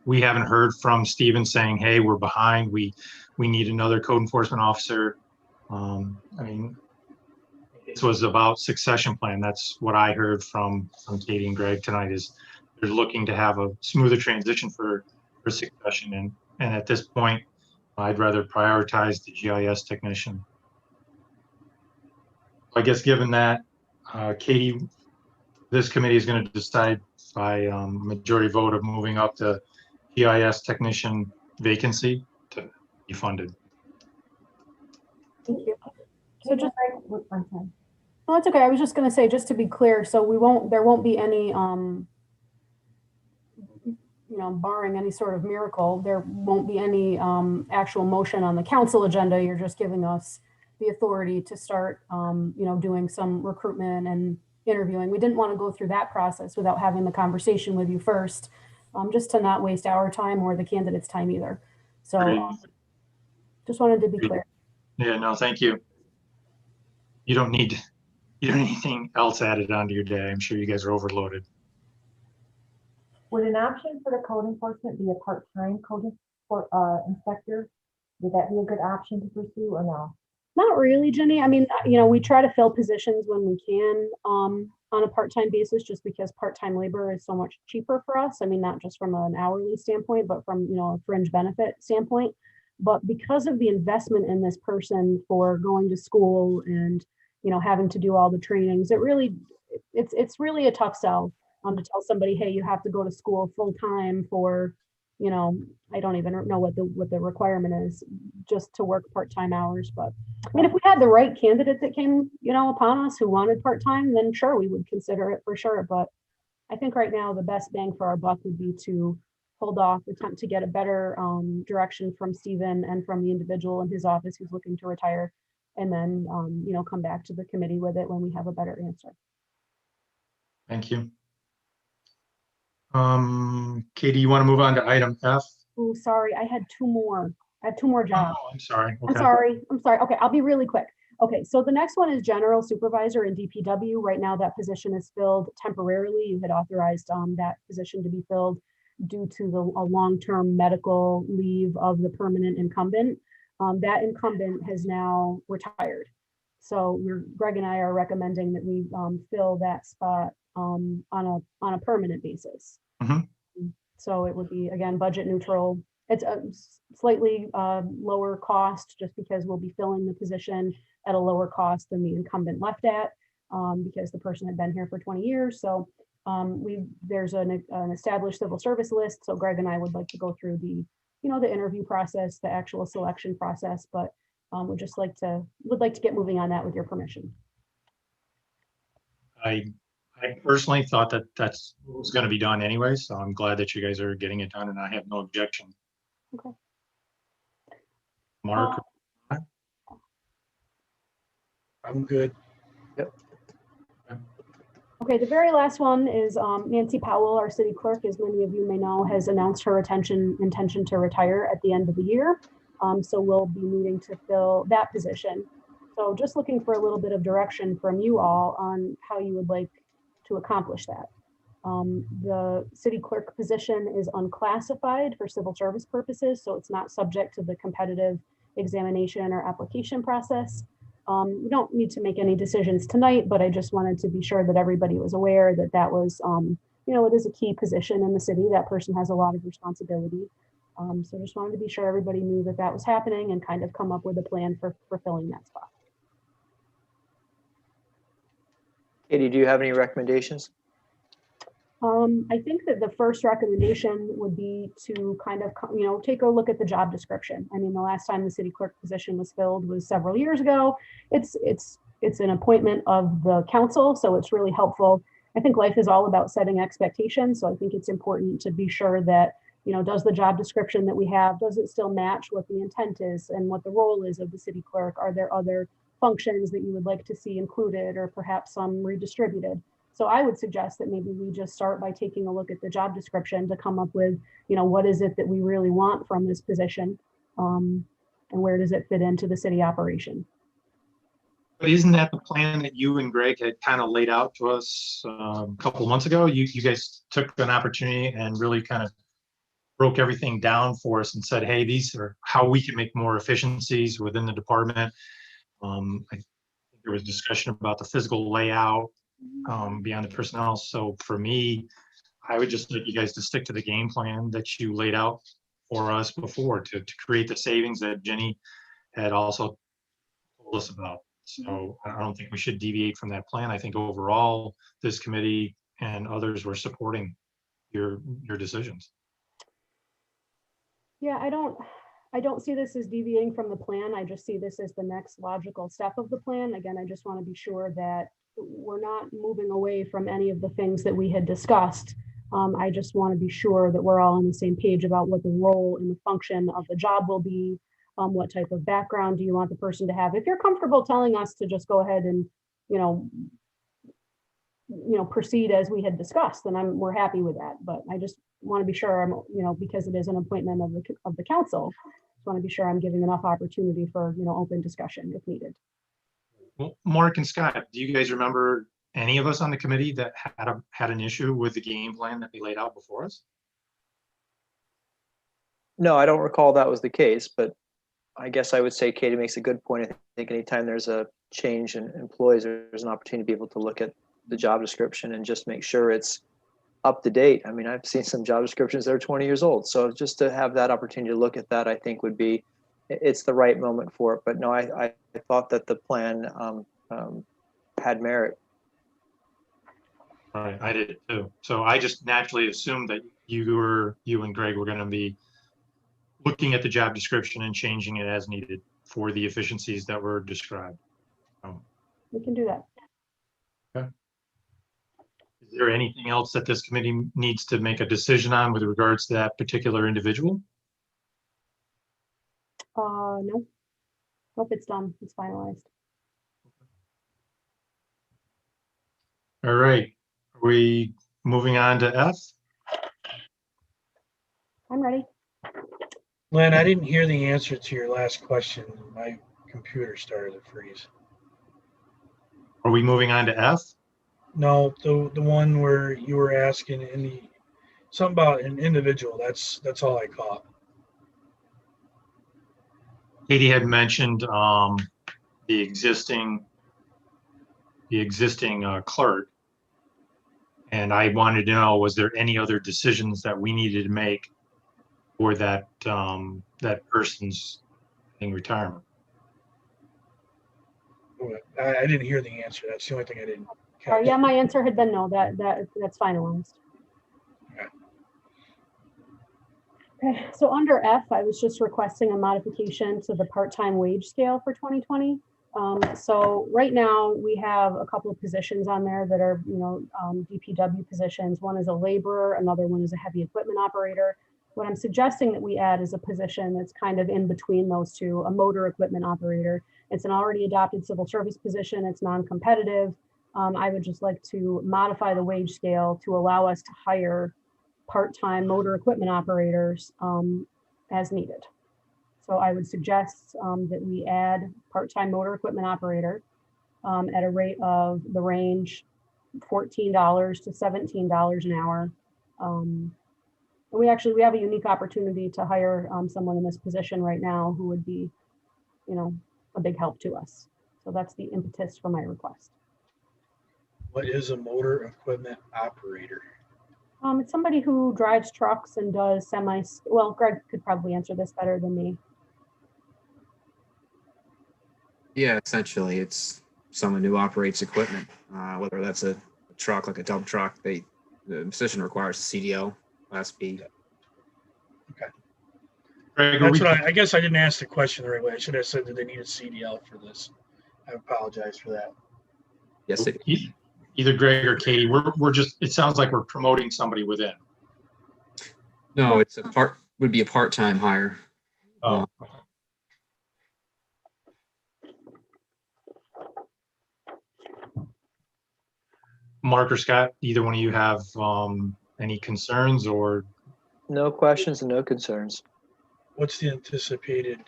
we haven't heard from Stephen saying, hey, we're behind. We need another code enforcement officer. This was about succession plan. That's what I heard from Katie and Greg tonight, is they're looking to have a smoother transition for succession. And at this point, I'd rather prioritize the GIS technician. I guess given that, Katie, this committee is going to decide by majority vote of moving up the GIS technician vacancy to be funded. Thank you. So I'm sorry. well, that's okay. I was just going to say, just to be clear, so there won't be any, barring any sort of miracle, there won't be any actual motion on the council agenda. You're just giving us the authority to start, doing some recruitment and interviewing. We didn't want to go through that process without having the conversation with you first, just to not waste our time or the candidate's time either. So just wanted to be clear. Yeah, no, thank you. You don't need you have anything else added onto your day? I'm sure you guys are overloaded. Would an option for the code enforcement be a part-time inspector? Would that be a good option to pursue or no? Not really, Jenny. I mean, we try to fill positions when we can on a part-time basis, just because part-time labor is so much cheaper for us. I mean, not just from an hourly standpoint, but from, a fringe benefit standpoint. But because of the investment in this person for going to school and, having to do all the trainings, it's really a tough sell to tell somebody, hey, you have to go to school full-time for, I don't even know what the requirement is just to work part-time hours. But I mean, if we had the right candidate that came, upon us who wanted part-time, then sure, we would consider it for sure. But I think right now the best bang for our buck would be to hold off, attempt to get a better direction from Stephen and from the individual in his office who's looking to retire, and then, come back to the committee with it when we have a better answer. Thank you. Katie, you want to move on to item F? Oh, sorry, I had two more. I have two more jobs. Oh, I'm sorry. I'm Okay. sorry. Okay, I'll be really quick. Okay, so the next one is general supervisor in DPW. Right now, that position is filled temporarily. You had authorized that position to be filled due to a long-term medical leave of the permanent incumbent. That incumbent has now retired. So Greg and I are recommending that we fill that spot on a permanent basis. Mhm. So it would be, again, budget neutral. It's a slightly lower cost just because we'll be filling the position at a lower cost than the incumbent left at, because the person had been here for 20 years. So there's an established civil service list. So Greg and I would like to go through the interview process, the actual selection process, but would like to get moving on that with your permission. I personally thought that that's what was going to be done anyway, so I'm glad that you guys are getting it done, and I have no objection. Okay. Mark? I'm good. Okay, the very last one is Nancy Powell, our city clerk, as many of you may know, has announced her intention to retire at the end of the year. So we'll be needing to fill that position. So just looking for a little bit of direction from you all on how you would like to accomplish that. The city clerk position is unclassified for civil service purposes, so it's not subject to the competitive examination or application process. We don't need to make any decisions tonight, but I just wanted to be sure that everybody was aware that that was, it is a key position in the city. That person has a lot of responsibility. So just wanted to be sure everybody knew that that was happening and kind of come up with a plan for filling that spot. Katie, do you have any recommendations? I think that the first recommendation would be to kind of, take a look at the job description. I mean, the last time the city clerk position was filled was several years ago. It's an appointment of the council, so it's really helpful. I think life is all about setting expectations, so I think it's important to be sure that, does the job description that we have, does it still match what the intent is and what the role is of the city clerk? Are there other functions that you would like to see included or perhaps some redistributed? So I would suggest that maybe we just start by taking a look at the job description to come up with, what is it that we really want from this position, and where does it fit into the city operation? But isn't that the plan that you and Greg had kind of laid out to us a couple of months ago? You guys took an opportunity and really kind of broke everything down for us and said, hey, these are how we can make more efficiencies within the department. I think there was discussion about the physical layout beyond the personnel. So for me, I would just like you guys to stick to the game plan that you laid out for us before to create the savings that Jenny had also told us about. So I don't think we should deviate from that plan. I think overall, this committee and others were supporting your decisions. Yeah, I don't see this as deviating from the plan. I just see this as the next logical step of the plan. Again, I just want to be sure that we're not moving away from any of the things that we had discussed. I just want to be sure that we're all on the same page about what the role and the function of the job will be. What type of background do you want the person to have? If you're comfortable telling us to just go ahead and, proceed as we had discussed, then we're happy with that. But I just want to be sure because it is an appointment of the council, just want to be sure I'm giving enough opportunity for, open discussion if needed. Well, Mark and Scott, do you guys remember any of us on the committee that had an issue with the game plan that we laid out before us? No, I don't recall that was the case, but I guess I would say Katie makes a good point. I think anytime there's a change in employees, there's an opportunity to be able to look at the job description and just make sure it's up to date. I mean, I've seen some job descriptions that are 20 years old. So just to have that opportunity to look at that, I think would be, it's the right moment for it. But no, I thought that the plan had merit. Right, I did too. So I just naturally assumed that you and Greg were going to be looking at the job description and changing it as needed for the efficiencies that were described. We can do that. Is there anything else that this committee needs to make a decision on with regards to that particular individual? No. Hope it's done. It's finalized. All right, are we moving on to F? I'm ready. Len, I didn't hear the answer to your last question. My computer started to freeze. Are we moving on to F? No, the one where you were asking something about an individual. That's all I caught. Katie had mentioned the existing clerk. And I wanted to know, was there any other decisions that we needed to make for that person's in retirement? I didn't hear the answer. That's the only thing I didn't catch. Yeah, my answer had been no. That's finalized. Okay, so under F, I was just requesting a modification to the part-time wage scale for 2020. So right now we have a couple of positions on there that are, DPW positions. One is a laborer, another one is a heavy equipment operator. What I'm suggesting that we add is a position that's kind of in between those two, a motor equipment operator. It's an already adopted civil service position. It's non-competitive. I would just like to modify the wage scale to allow us to hire part-time motor equipment operators as needed. So I would suggest that we add part-time motor equipment operator at a rate of the range $14 to $17 an hour. We have a unique opportunity to hire someone in this position right now who would be, a big help to us. So that's the impetus for my request. What is a motor equipment operator? It's somebody who drives trucks and does well, Greg could probably answer this better than me. Yeah, essentially, it's someone who operates equipment, whether that's a truck, like a dump truck. The position requires a CDL, Class B. Greg, That's what I guess I didn't ask the question the right way. I should have said that they need a CDL for this. I apologize for that. Yes, either Greg or Katie, we're just, it sounds like we're promoting somebody within. no, would be a part-time hire. Oh, Mark or Scott, either one of you have any concerns or? No questions and no concerns. What's the anticipated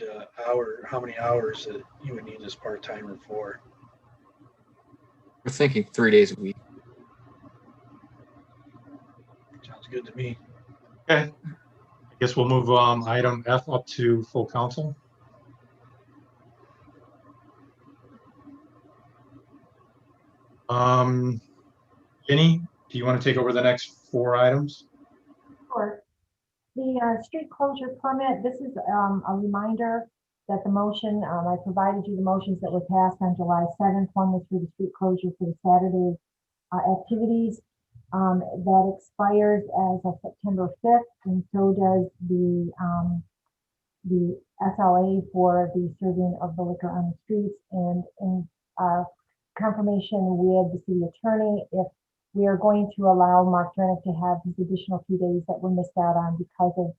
how many hours that you would need this part-timer for? We're thinking 3 days a week. Sounds good to me. Okay. I guess we'll move item F up to full council. Jenny, do you want to take over the next 4 items? Sure. The street closure permit, this is a reminder that the motion, I provided you the motions that were passed on July 7th. One was for the street closure for the Saturday activities. That expires as of September 5th, and so does the SLA for the serving of the liquor on the streets, and in confirmation with the city attorney, if we are going to allow Mark Drenick to have these additional 2 days that were missed out on because of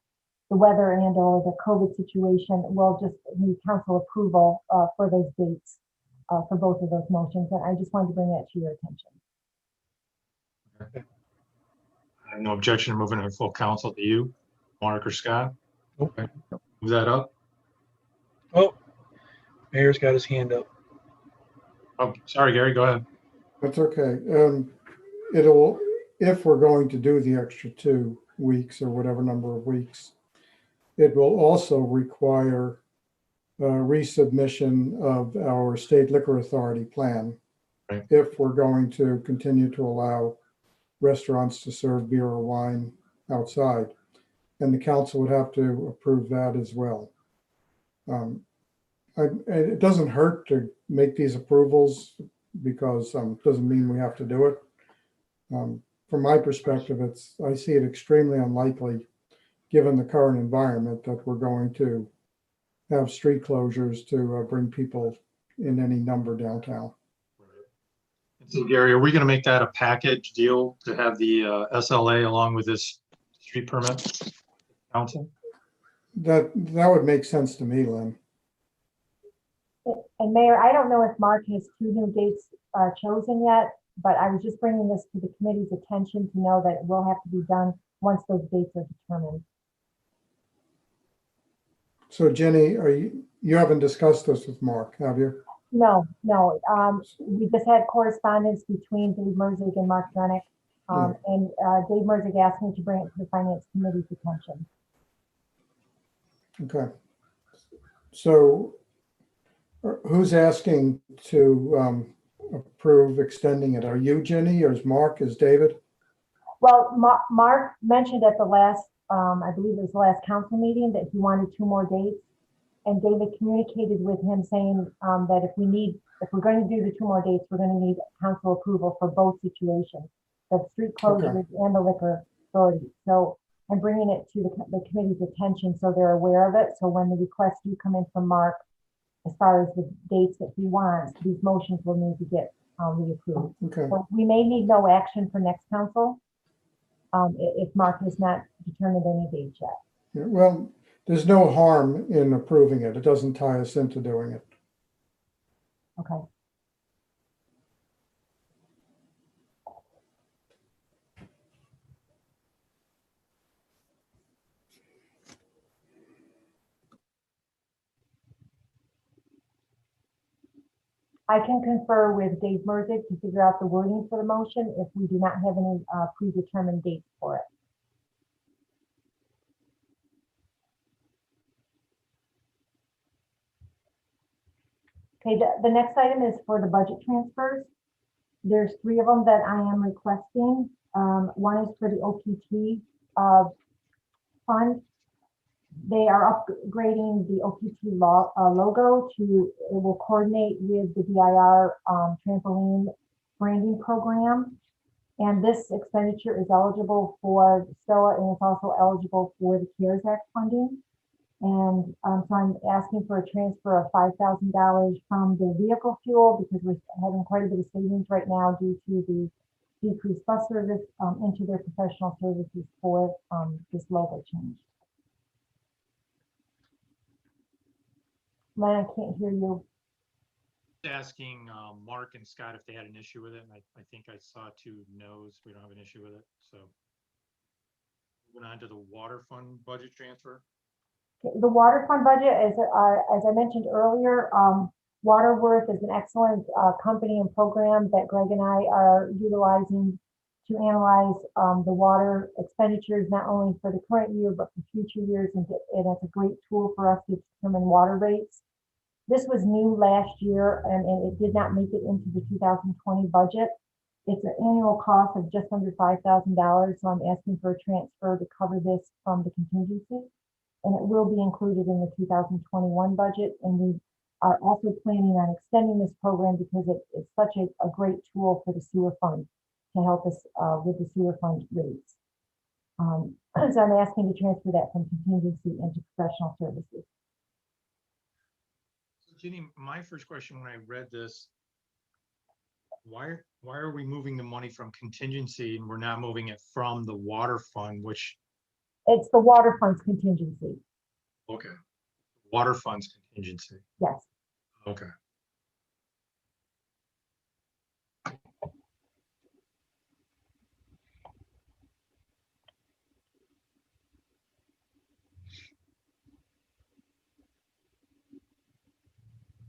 the weather and or the COVID situation, we'll just need council approval for those dates for both of those motions. And I just wanted to bring that to your attention. Okay. I have no objection to moving to full council. Do you, Mark or Scott? Okay. Move that up. Oh, Mayor's got his hand up. Oh, sorry, Gary, go ahead. That's okay. It'll, if we're going to do the extra 2 weeks or whatever number of weeks, it will also require resubmission of our state liquor authority plan. Right. If we're going to continue to allow restaurants to serve beer or wine outside. And the council would have to approve that as well. It doesn't hurt to make these approvals because it doesn't mean we have to do it. From my perspective, I see it extremely unlikely, given the current environment, that we're going to have street closures to bring people in any number downtown. So Gary, are we going to make that a package deal to have the SLA along with this street permit? Council? That would make sense to me, Lynn. And Mayor, I don't know if Mark has 2 new dates chosen yet, but I was just bringing this to the committee's attention to know that it will have to be done once those dates are determined. So Jenny, you haven't discussed this with Mark, have you? No. We just had correspondence between Dave Merzig and Mark Rennick. And Dave Merzig asked me to bring it to the Finance Committee's attention. Okay. So who's asking to approve extending it? Are you, Jenny, or is Mark, is David? Well, Mark mentioned at the last, I believe it was the last council meeting, that he wanted 2 more dates. And David communicated with him saying that if we're going to do the 2 more dates, we're going to need council approval for both situations, the street closures and the liquor authority. So I'm bringing it to the committee's attention so they're aware of it. So when the requests do come in from Mark, as far as the dates that he wants, these motions will need to get reapproved. Okay. So we may need no action for next council if Mark has not determined any dates yet. Yeah, well, there's no harm in approving it. It doesn't tie us into doing it. Okay. I can confer with Dave Merzig to figure out the wording for the motion if we do not have any predetermined dates for it. Okay, the next item is for the budget transfers. There's 3 of them that I am requesting. One is for the OPT fund. They are upgrading the OPT logo it will coordinate with the DIR trampoline branding program. And this expenditure is eligible for STOA and it's also eligible for the CARES Act funding. And so I'm asking for a transfer of $5,000 from the vehicle fuel because we're having quite a bit of savings right now due to the decreased bus service into their professional services for this logo change. Len, I can't hear you. Asking Mark and Scott if they had an issue with it, and I think I saw 2 no's. We don't have an issue with it, so. Moving on to the water fund budget transfer. The water fund budget, as I mentioned earlier, Waterworth is an excellent company and program that Greg and I are utilizing to analyze the water expenditures, not only for the current year, but for future years. And it's a great tool for us to determine water rates. This was new last year and it did not make it into the 2020 budget. It's an annual cost of just under $5,000. So I'm asking for a transfer to cover this from the contingency. And it will be included in the 2021 budget. And we are also planning on extending this program because it's such a great tool for the sewer fund to help us with the sewer fund rates. So I'm asking to transfer that from contingency into professional services. So Ginny, my first question when I read this, why are we moving the money from contingency and we're not moving it from the water fund, which? It's the water fund's contingency. Okay. Water fund's contingency. Yes. Okay.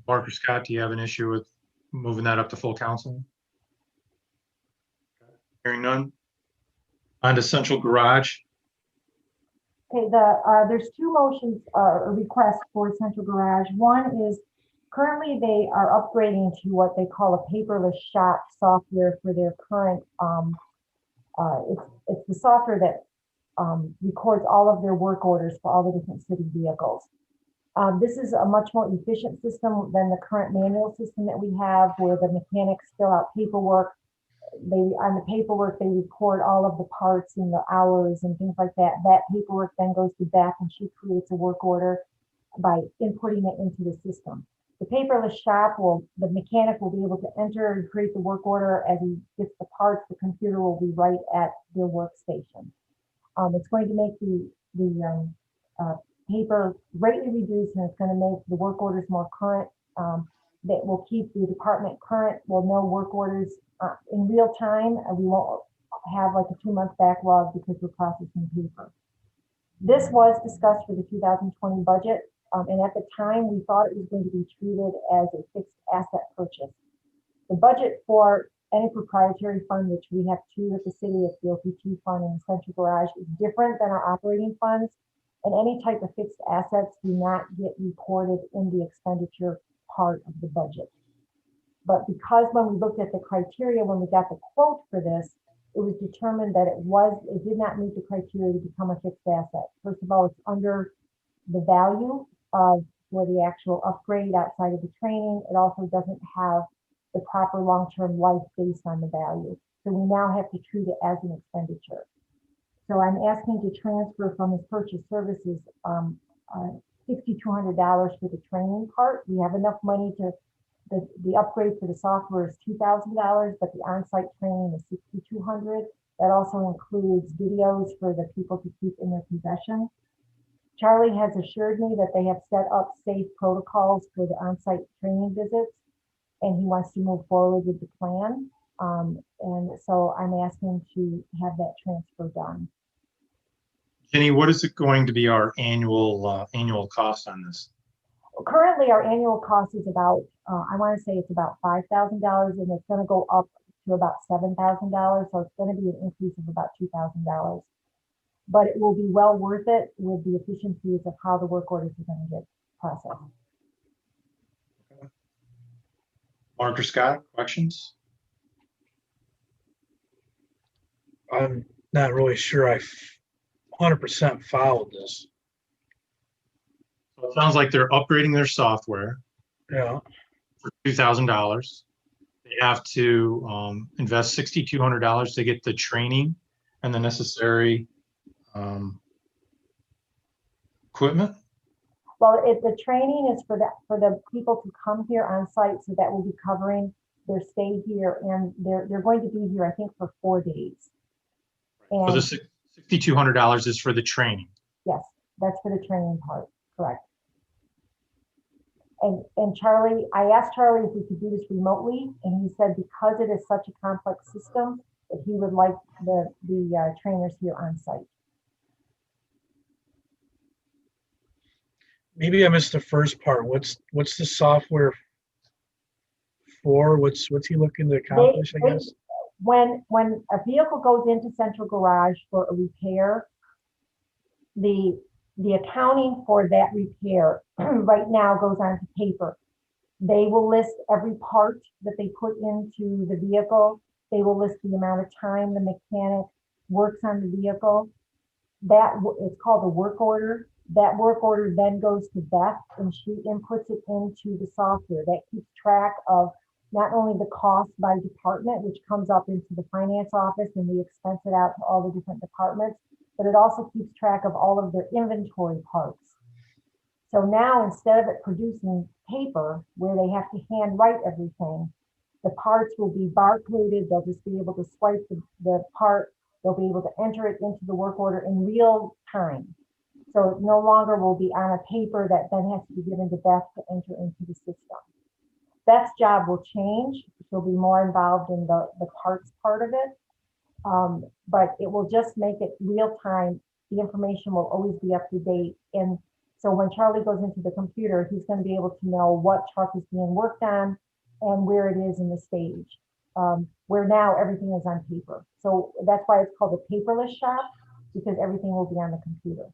Mark or Scott, do you have an issue with moving that up to full council? Hearing none. On to central garage. Okay, there's two motions, or requests for central garage. One is currently they are upgrading to what they call a paperless shop software for their current, it's the software that records all of their work orders for all the different city vehicles. This is a much more efficient system than the current manual system that we have, where the mechanics fill out paperwork. On the paperwork, they record all of the parts and the hours and things like that. That paperwork then goes to Beth and she creates a work order by inputting it into the system. The paperless shop the mechanic will be able to enter and create the work order. As he gets the parts, the computer will be right at their workstation. It's going to make the paper greatly reduced, and it's going to make the work orders more current. That will keep the department current. We'll know work orders in real time, and we won't have like a 2-month backlog because we're processing paper. This was discussed for the 2020 budget, and at the time we thought it was going to be treated as a fixed asset purchase. The budget for any proprietary fund, which we have two at the city, it's the OPT fund and the central garage, is different than our operating funds, and any type of fixed assets do not get reported in the expenditure part of the budget. But because when we looked at the criteria, when we got the quote for this, it was determined that it did not meet the criteria to become a fixed asset. First of all, it's under the value of for the actual upgrade outside of the training. It also doesn't have the proper long-term life based on the value. So we now have to treat it as an expenditure. So I'm asking to transfer from his purchase services $6,200 for the training part. We have enough money to, the upgrade for the software is $2,000, but the on-site training is $6,200. That also includes videos for the people to keep in their possession. Charlie has assured me that they have set up safe protocols for the on-site training visits, and he wants to move forward with the plan. And so I'm asking to have that transfer done. Jenny, what is it going to be our annual cost on this? Currently, our annual cost is about, I want to say it's about $5,000, and it's going to go up to about $7,000. So it's going to be an increase of about $2,000. But it will be well worth it with the efficiencies of how the work orders are going to get processed. Mark or Scott, questions? I'm not really sure I 100% followed this. So it sounds like they're upgrading their software Yeah. for $2,000. They have to invest $6,200 to get the training and the necessary equipment. Well, the training is for the people to come here on site, so that will be covering their stay here, and they're going to be here, I think, for 4 days. So And the $6,200 is for the training. yes, that's for the training part, correct. And Charlie, I asked Charlie if we could do this remotely, and he said because it is such a complex system that he would like the trainers here on site. Maybe I missed the first part. What's the software for? What's he looking to accomplish, I guess? When a vehicle goes into central garage for a repair, the accounting for that repair right now goes on to paper. They will list every part that they put into the vehicle. They will list the amount of time the mechanic works on the vehicle. That it's called a work order. That work order then goes to Beth, and she inputs it into the software. That keeps track of not only the cost by department, which comes up into the finance office and we expense it out to all the different departments, but it also keeps track of all of their inventory parts. So now, instead of it producing paper where they have to hand write everything, the parts will be barcoded. They'll just be able to swipe the part. They'll be able to enter it into the work order in real time. So it no longer will be on a paper that then has to be given to Beth to enter into the system. Beth's job will change. She'll be more involved in the parts part of it. But it will just make it real time. The information will always be up to date. And so when Charlie goes into the computer, he's going to be able to know what truck is being worked on and where it is in the stage. Where now everything is on paper. So that's why it's called a paperless shop, because everything will be on the computer.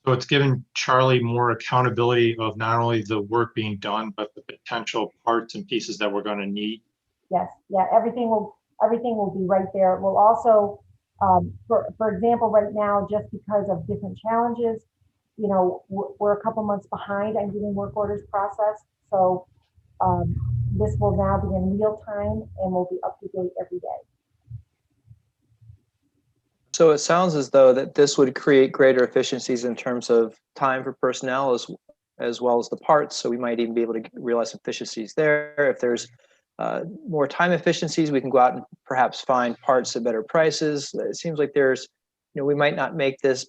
So it's giving Charlie more accountability of not only the work being done, but the potential parts and pieces that we're going to need. Yes, yeah, everything will be right there. It will also, for example, right now, just because of different challenges, you know, we're a couple months behind on getting work orders processed. So this will now be in real time and will be up to date every day. So it sounds as though that this would create greater efficiencies in terms of time for personnel as well as the parts. So we might even be able to realize efficiencies there. If there's more time efficiencies, we can go out and perhaps find parts at better prices. It seems like there's, you know, we might not make this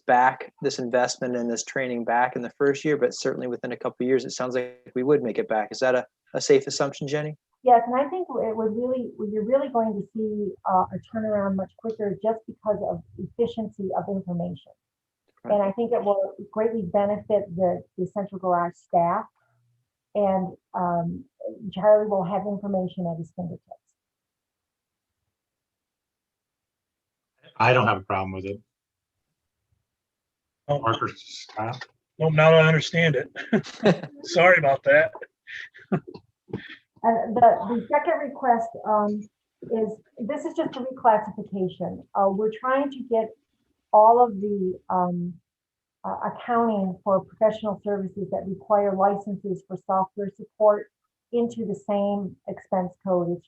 investment and this training back in the first year, but certainly within a couple of years, it sounds like we would make it back. Is that a safe assumption, Jenny? Yes, and I think you're really going to see a turnaround much quicker just because of efficiency of information. Right. And I think it will greatly benefit the Central Garage staff, and Charlie will have information at his fingertips. I don't have a problem with it. Oh, Mark or Scott? no, now I understand it. Sorry about that. And the second request this is just a reclassification. We're trying to get all of the accounting for professional services that require licenses for software support into the same expense code. It's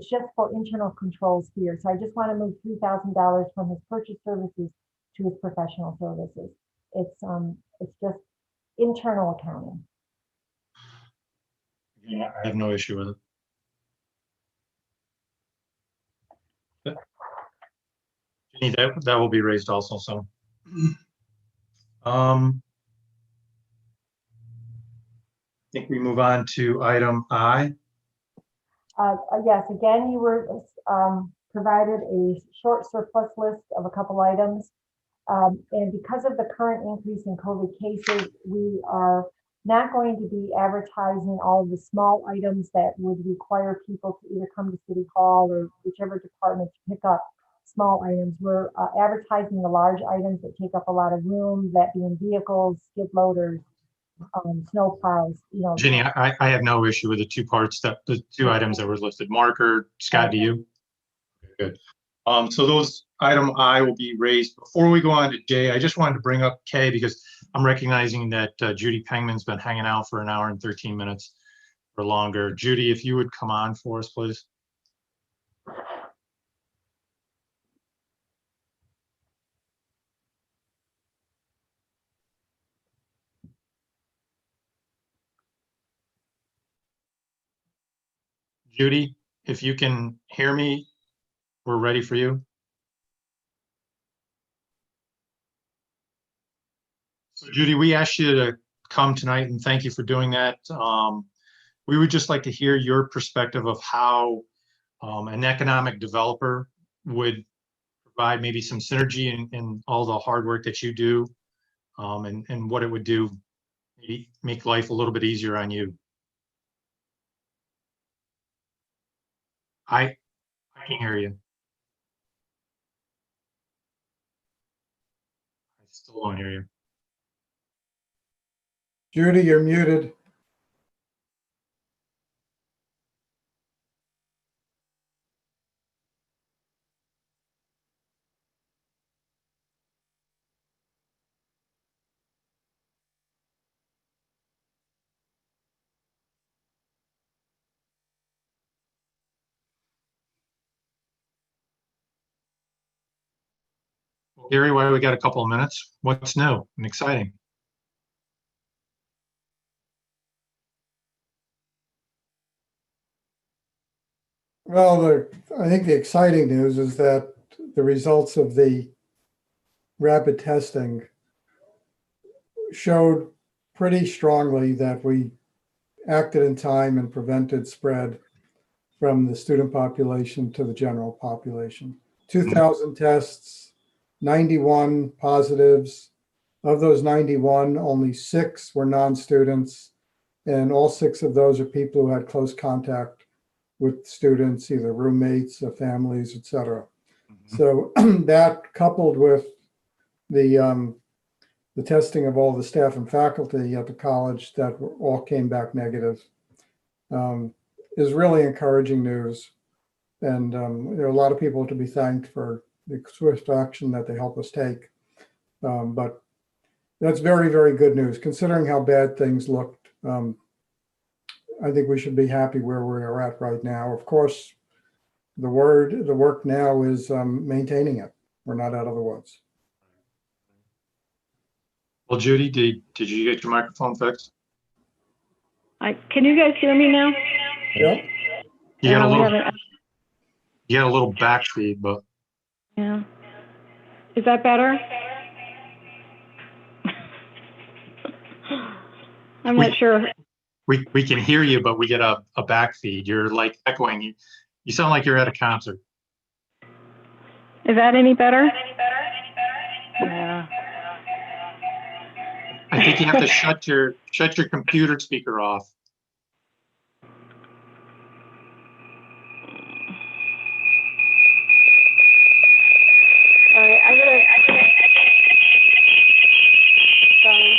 just for internal controls here. So I just want to move $3,000 from his purchase services to his professional services. It's just internal accounting. Yeah, I have no issue with it. Jenny, that will be raised also, so. I think we move on to item I. Yes, again, you were provided a short surplus list of a couple items. And because of the current increase in COVID cases, we are not going to be advertising all of the small items that would require people to either come to City Hall or whichever department to pick up small items. We're advertising the large items that take up a lot of room, that being vehicles, skid loaders, snow plows. You know, Jenny, I have no issue with the the two items that were listed. Mark or Scott, do you? Okay, good. So those item I will be raised. Before we go on to J, I just wanted to bring up K because I'm recognizing that Judy Pengman's been hanging out for an hour and 13 minutes or longer. Judy, if you would come on for us, please. Judy, if you can hear me, we're ready for you. So Judy, we asked you to come tonight and thank you for doing that. We would just like to hear your perspective of how an economic developer would provide maybe some synergy in all the hard work that you do, and what it would do, maybe make life a little bit easier on you. I can hear you. I still don't hear you. Judy, you're muted. Gary, why we got a couple of minutes? What's new and exciting? Well, I think the exciting news is that the results of the rapid testing showed pretty strongly that we acted in time and prevented spread from the student population to the general population. 2,000 tests, 91 positives. Of those 91, only 6 were non-students And all 6 of those are people who had close contact with students, either roommates or families, et cetera. So that coupled with the testing of all the staff and faculty at the college that all came back negative is really encouraging news. And there are a lot of people to be thanked for the swift action that they help us take. But that's very, very good news, considering how bad things looked. I think we should be happy where we are at right now. Of course, the work now is maintaining it. We're not out of the woods. Well, Judy, did you get your microphone fixed? Can you guys hear me now? Yep. You got a we little, haven't- you got a little backfeed, but Yeah. Is that better? I'm not sure. we can hear you, but we get a backfeed. You're like echoing. You sound like you're at a concert. Is that any better? Yeah. I think you have to shut your computer speaker off. All right, I'm gonna. Sorry.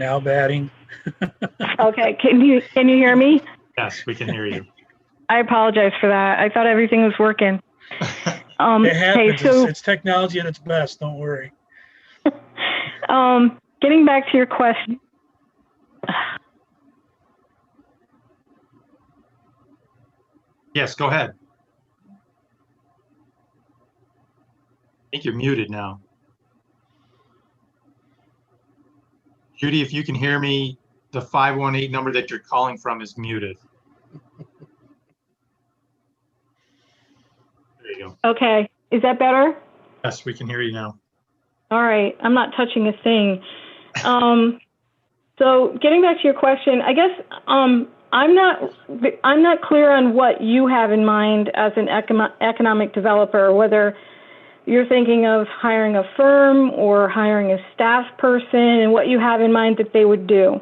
Now batting. Okay, can you hear me? Yes, we can hear you. I apologize for that. I thought everything was working. It Hey, happens. so It's technology at its best. Don't worry. getting back to your question. Yes, go ahead. I think you're muted now. Judy, if you can hear me, the 518 number that you're calling from is muted. There you go. Okay, is that better? Yes, we can hear you now. All right, I'm not touching a thing. So getting back to your question, I guess I'm not clear on what you have in mind as an economic developer, whether you're thinking of hiring a firm or hiring a staff person, and what you have in mind that they would do.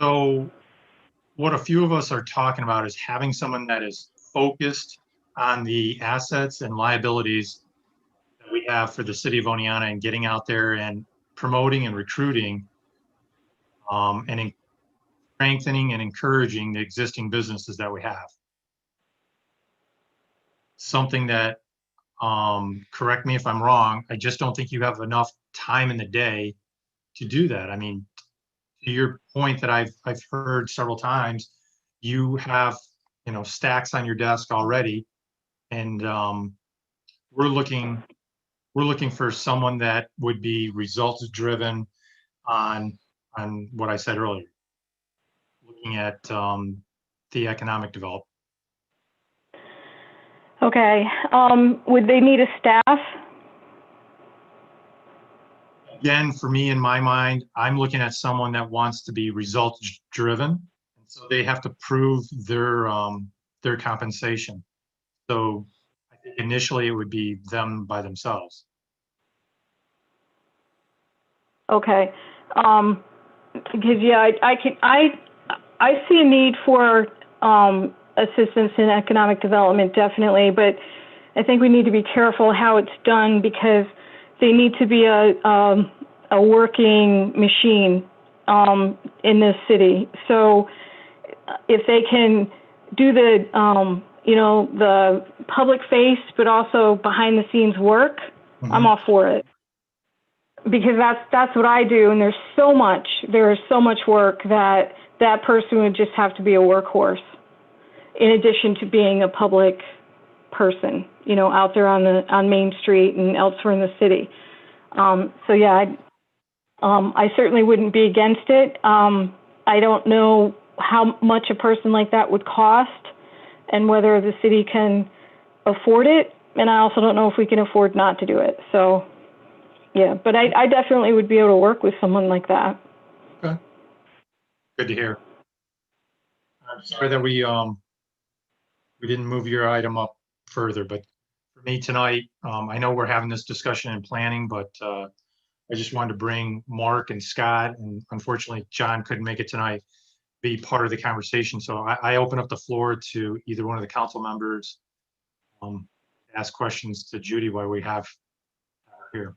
So what a few of us are talking about is having someone that is focused on the assets and liabilities that we have for the city of Oneonta and getting out there and promoting and recruiting and strengthening and encouraging the existing businesses that we have. Something that, correct me if I'm wrong, I just don't think you have enough time in the day to do that. I mean, to your point that I've heard several times, you have, stacks on your desk already, and we're looking for someone that would be results driven on what I said earlier, looking at the economic development. Okay, would they need a staff? Again, for me, in my mind, I'm looking at someone that wants to be results driven. And so they have to prove their compensation. So I think initially it would be them by themselves. Okay, because yeah, I see a need for assistance in economic development, definitely, but I think we need to be careful how it's done, because they need to be a working machine in this city. So if they can do the the public face, but also behind the scenes work, I'm all for it. Because that's what I do, and there's so much work that person would just have to be a workhorse, in addition to being a public person, out there on Main Street and elsewhere in the city. So yeah, I certainly wouldn't be against it. I don't know how much a person like that would cost, and whether the city can afford it, and I also don't know if we can afford not to do it. So. Yeah, but I definitely would be able to work with someone like that. Okay. Good to hear. I'm sorry that we didn't move your item up further, but for me tonight, I know we're having this discussion in planning, but I just wanted to bring Mark and Scott, and unfortunately, John couldn't make it tonight, be part of the conversation. So I open up the floor to either one of the council members, ask questions to Judy while we have her here.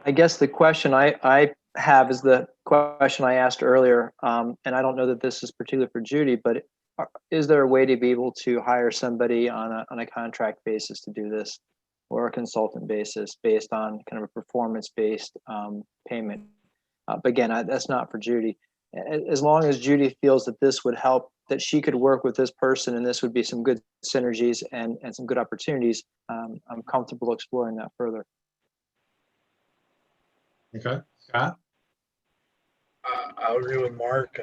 I guess the question I have is the question I asked earlier, and I don't know that this is particular for Judy, but is there a way to be able to hire somebody on a contract basis to do this, or a consultant basis based on kind of a performance-based payment? But again, that's not for Judy. As long as Judy feels that this would help, that she could work with this person and this would be some good synergies and some good opportunities, I'm comfortable exploring that further. Okay, Scott? I'll agree with Mark.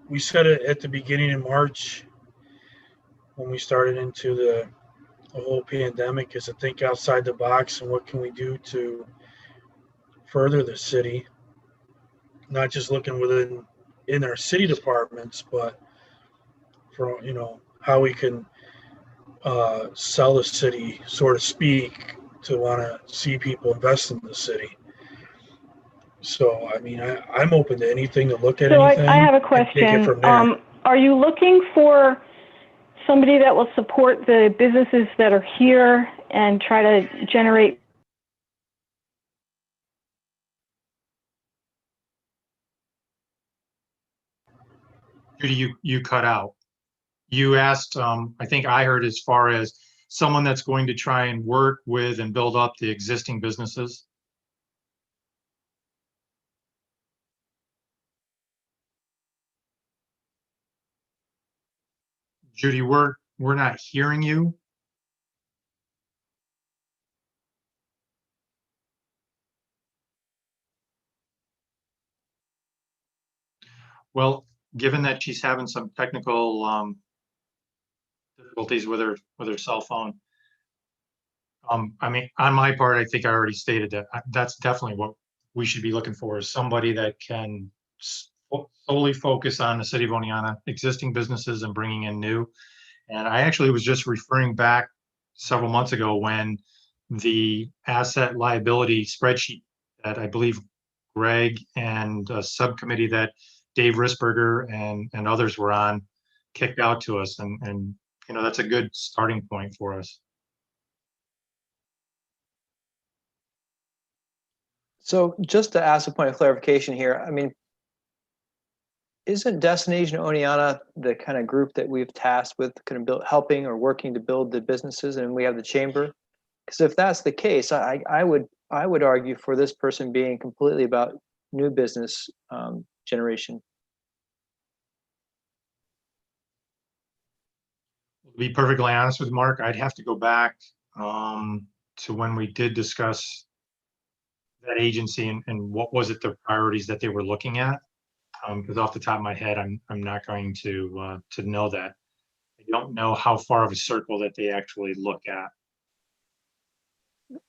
We said it at the beginning of March when we started into the whole pandemic, is to think outside the box and what can we do to further the city, not just looking in our city departments, but for, how we can sell the city, so to speak, to want to see people invest in the city. So, I mean, I'm open to anything, to look at So anything. I have a and take it question. from there. Are you looking for somebody that will support the businesses that are here and try to generate? Judy, you cut out. You asked, I think I heard, as far as someone that's going to try and work with and build up the existing businesses. Judy, we're not hearing you. Well, given that she's having some technical difficulties with her cell phone, I mean, on my part, I think I already stated that that's definitely what we should be looking for, is somebody that can solely focus on the city of Oneonta, existing businesses, and bringing in new. And I actually was just referring back several months ago when the asset liability spreadsheet that I believe Greg and a subcommittee that Dave Risberger and others were on kicked out to us. And that's a good starting point for us. So just to ask a point of clarification here, I mean, isn't Destination Oneonta the kind of group that we've tasked with kind of helping or working to build the businesses, and we have the chamber? Because if that's the case, I would argue for this person being completely about new business generation. To be perfectly honest with Mark, I'd have to go back to when we did discuss that agency and what was it, the priorities that they were looking at. Because off the top of my head, I'm not going to know that. I don't know how far of a circle that they actually look at.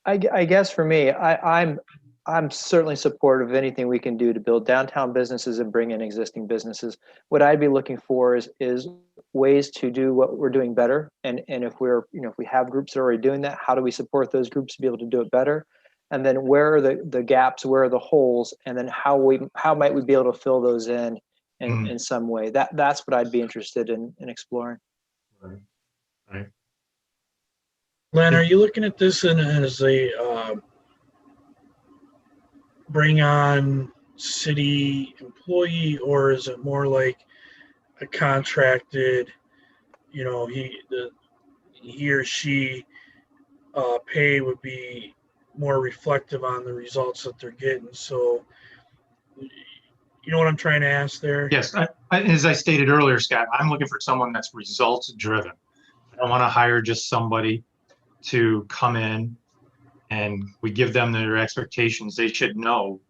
I guess for me, I'm certainly supportive of anything we can do to build downtown businesses and bring in existing businesses. What I'd be looking for is ways to do what we're doing better. And if if we have groups that are already doing that, how do we support those groups to be able to do it better? And then where are the gaps, where are the holes, and then how might we be able to fill those in some way? That's what I'd be interested in exploring. Right. Len, are you looking at this as a bring on city employee, or is it more like a contracted, he or she pay would be more reflective on the results that they're getting? So, you know what I'm trying to ask there? Yes, as I stated earlier, Scott, I'm looking for someone that's results driven. I don't want to hire just somebody to come in and we give them their expectations. They should know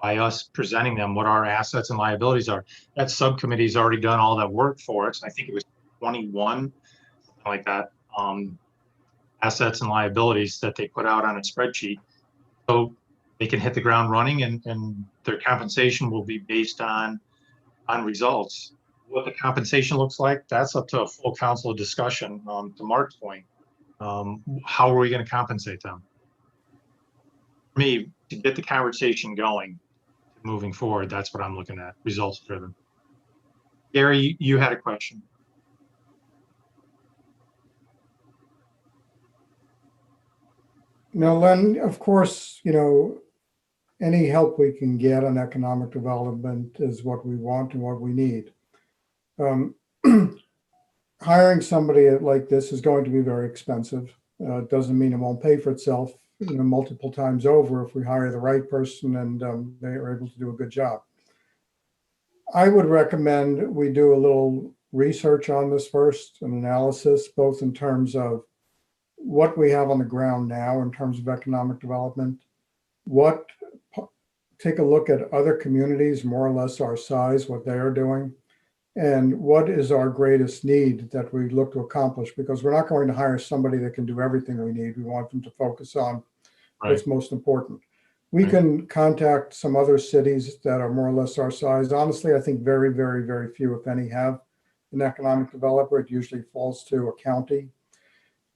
by us presenting them what our assets and liabilities are. That subcommittee's already done all that work for us. I think it was 21, something like that, assets and liabilities that they put out on a spreadsheet. So they can hit the ground running, and their compensation will be based on on results. What the compensation looks like, that's up to a full council discussion. To Mark's point, how are we going to compensate them? For me, to get the conversation going, moving forward, that's what I'm looking at, results driven. Gary, you had a question. Now, Len, of course, any help we can get on economic development is what we want and what we need. Hiring somebody like this is going to be very expensive. It doesn't mean it won't pay for itself, multiple times over if we hire the right person and they are able to do a good job. I would recommend we do a little research on this first, an analysis, both in terms of what we have on the ground now in terms of economic development, take a look at other communities more or less our size, what they are doing, and what is our greatest need that we look to accomplish, because we're not going to hire somebody that can do everything we need. We want them to focus on what's most important. We can contact some other cities that are more or less our size. Honestly, I think very, very, very few, if any, have an economic developer. It usually falls to a county.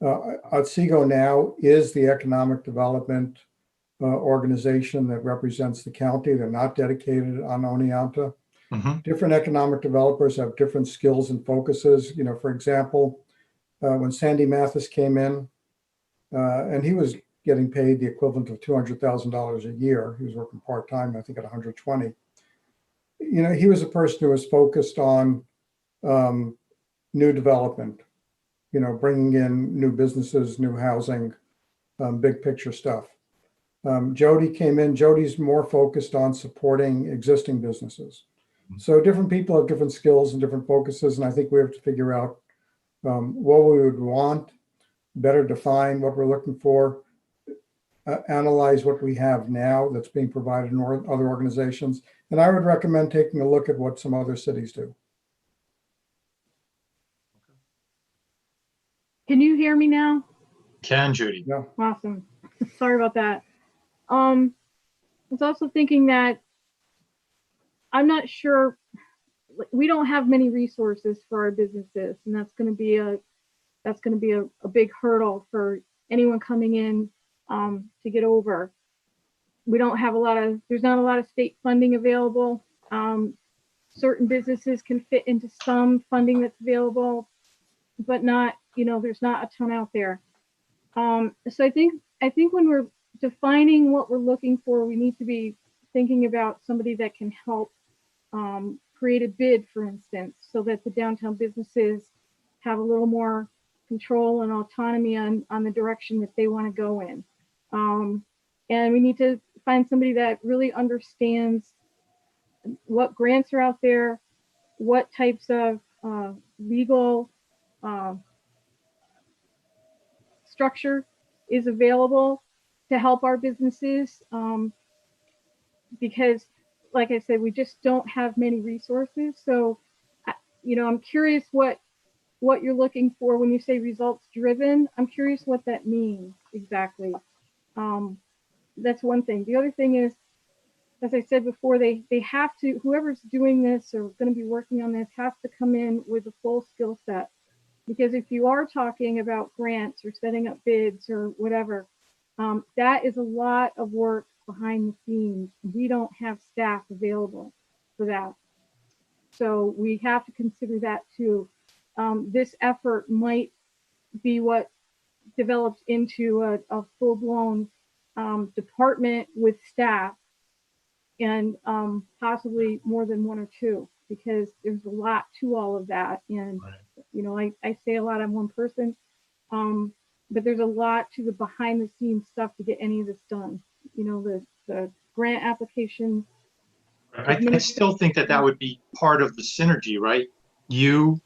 Otsego now is the economic development organization that represents the county. They're not dedicated on Oneonta. Different economic developers have different skills and focuses. For example, when Sandy Mathis came in, and he was getting paid the equivalent of $200,000 a year. He was working part-time, I think at 120. He was a person who was focused on new development, bringing in new businesses, new housing, big picture stuff. Jody came in. Jody's more focused on supporting existing businesses. So different people have different skills and different focuses, and I think we have to figure out what we would want, better define what we're looking for, analyze what we have now that's being provided in other organizations, and I would recommend taking a look at what some other cities do. Can you hear me now? Can, Judy? Yeah. Awesome. Sorry about that. I was also thinking that I'm not sure, we don't have many resources for our businesses, and that's going to be a big hurdle for anyone coming in to get over. We don't have there's not a lot of state funding available. Certain businesses can fit into some funding that's available, but not, there's not a ton out there. So I think when we're defining what we're looking for, we need to be thinking about somebody that can help create a bid, for instance, so that the downtown businesses have a little more control and autonomy on the direction that they want to go in. And we need to find somebody that really understands what grants are out there, what types of legal structure is available to help our businesses, because like I said, we just don't have many resources. So, I'm curious what you're looking for when you say results driven. I'm curious what that means exactly. That's one thing. The other thing is, as I said before, they have to, whoever's doing this or going to be working on this has to come in with a full skill set. Because if you are talking about grants or setting up bids or whatever, that is a lot of work behind the scenes. We don't have staff available for that. So we have to consider that too. This effort might be what develops into a full-blown department with staff, and possibly more than one or two, because there's a lot to all of that. And, I say a lot, I'm one person, but there's a lot to the behind the scenes stuff to get any of this done. The grant application. I still think that would be part of the synergy, right? You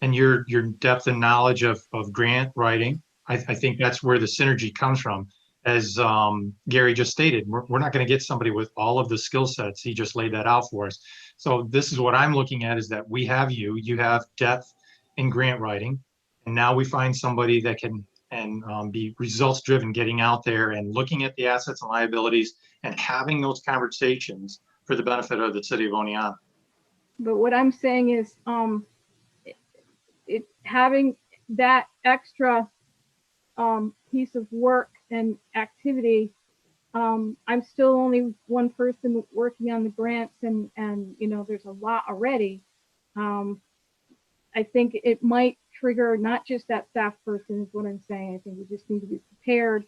and your depth and knowledge of grant writing. I think that's where the synergy comes from. As Gary just stated, we're not going to get somebody with all of the skill sets. He just laid that out for us. So this is what I'm looking at, is that we have you have depth in grant writing, and now we find somebody that can be results driven, getting out there and looking at the assets and liabilities and having those conversations for the benefit of the city of Oneonta. But what I'm saying is, it having that extra piece of work and activity, I'm still only one person working on the grants, and you know, there's a lot already. I think it might trigger not just that staff person is what I'm saying. I think we just need to be prepared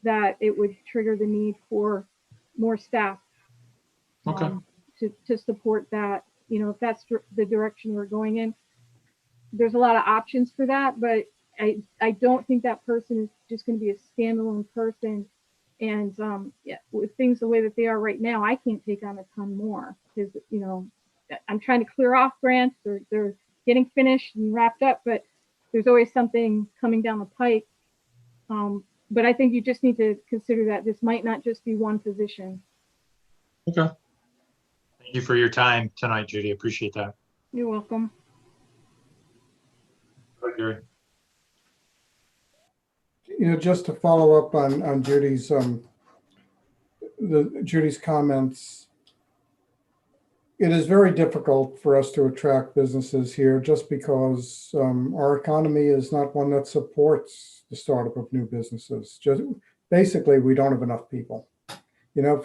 that it would trigger the need for more staff Okay. to support that. You know, if that's the direction we're going in, there's a lot of options for that, but I don't think that person is just going to be a standalone person. And yeah, with things the way that they are right now, I can't take on a ton more because, you know, I'm trying to clear off grants. They're getting finished and wrapped up, but there's always something coming down the pike. But I think you just need to consider that this might not just be one position. Okay. Thank you for your time tonight, Judy. Appreciate that. You're welcome. Go ahead, Gary. You know, just to follow up on Judy's Judy's comments, it is very difficult for us to attract businesses here just because our economy is not one that supports the startup of new businesses. Just basically, we don't have enough people. You know,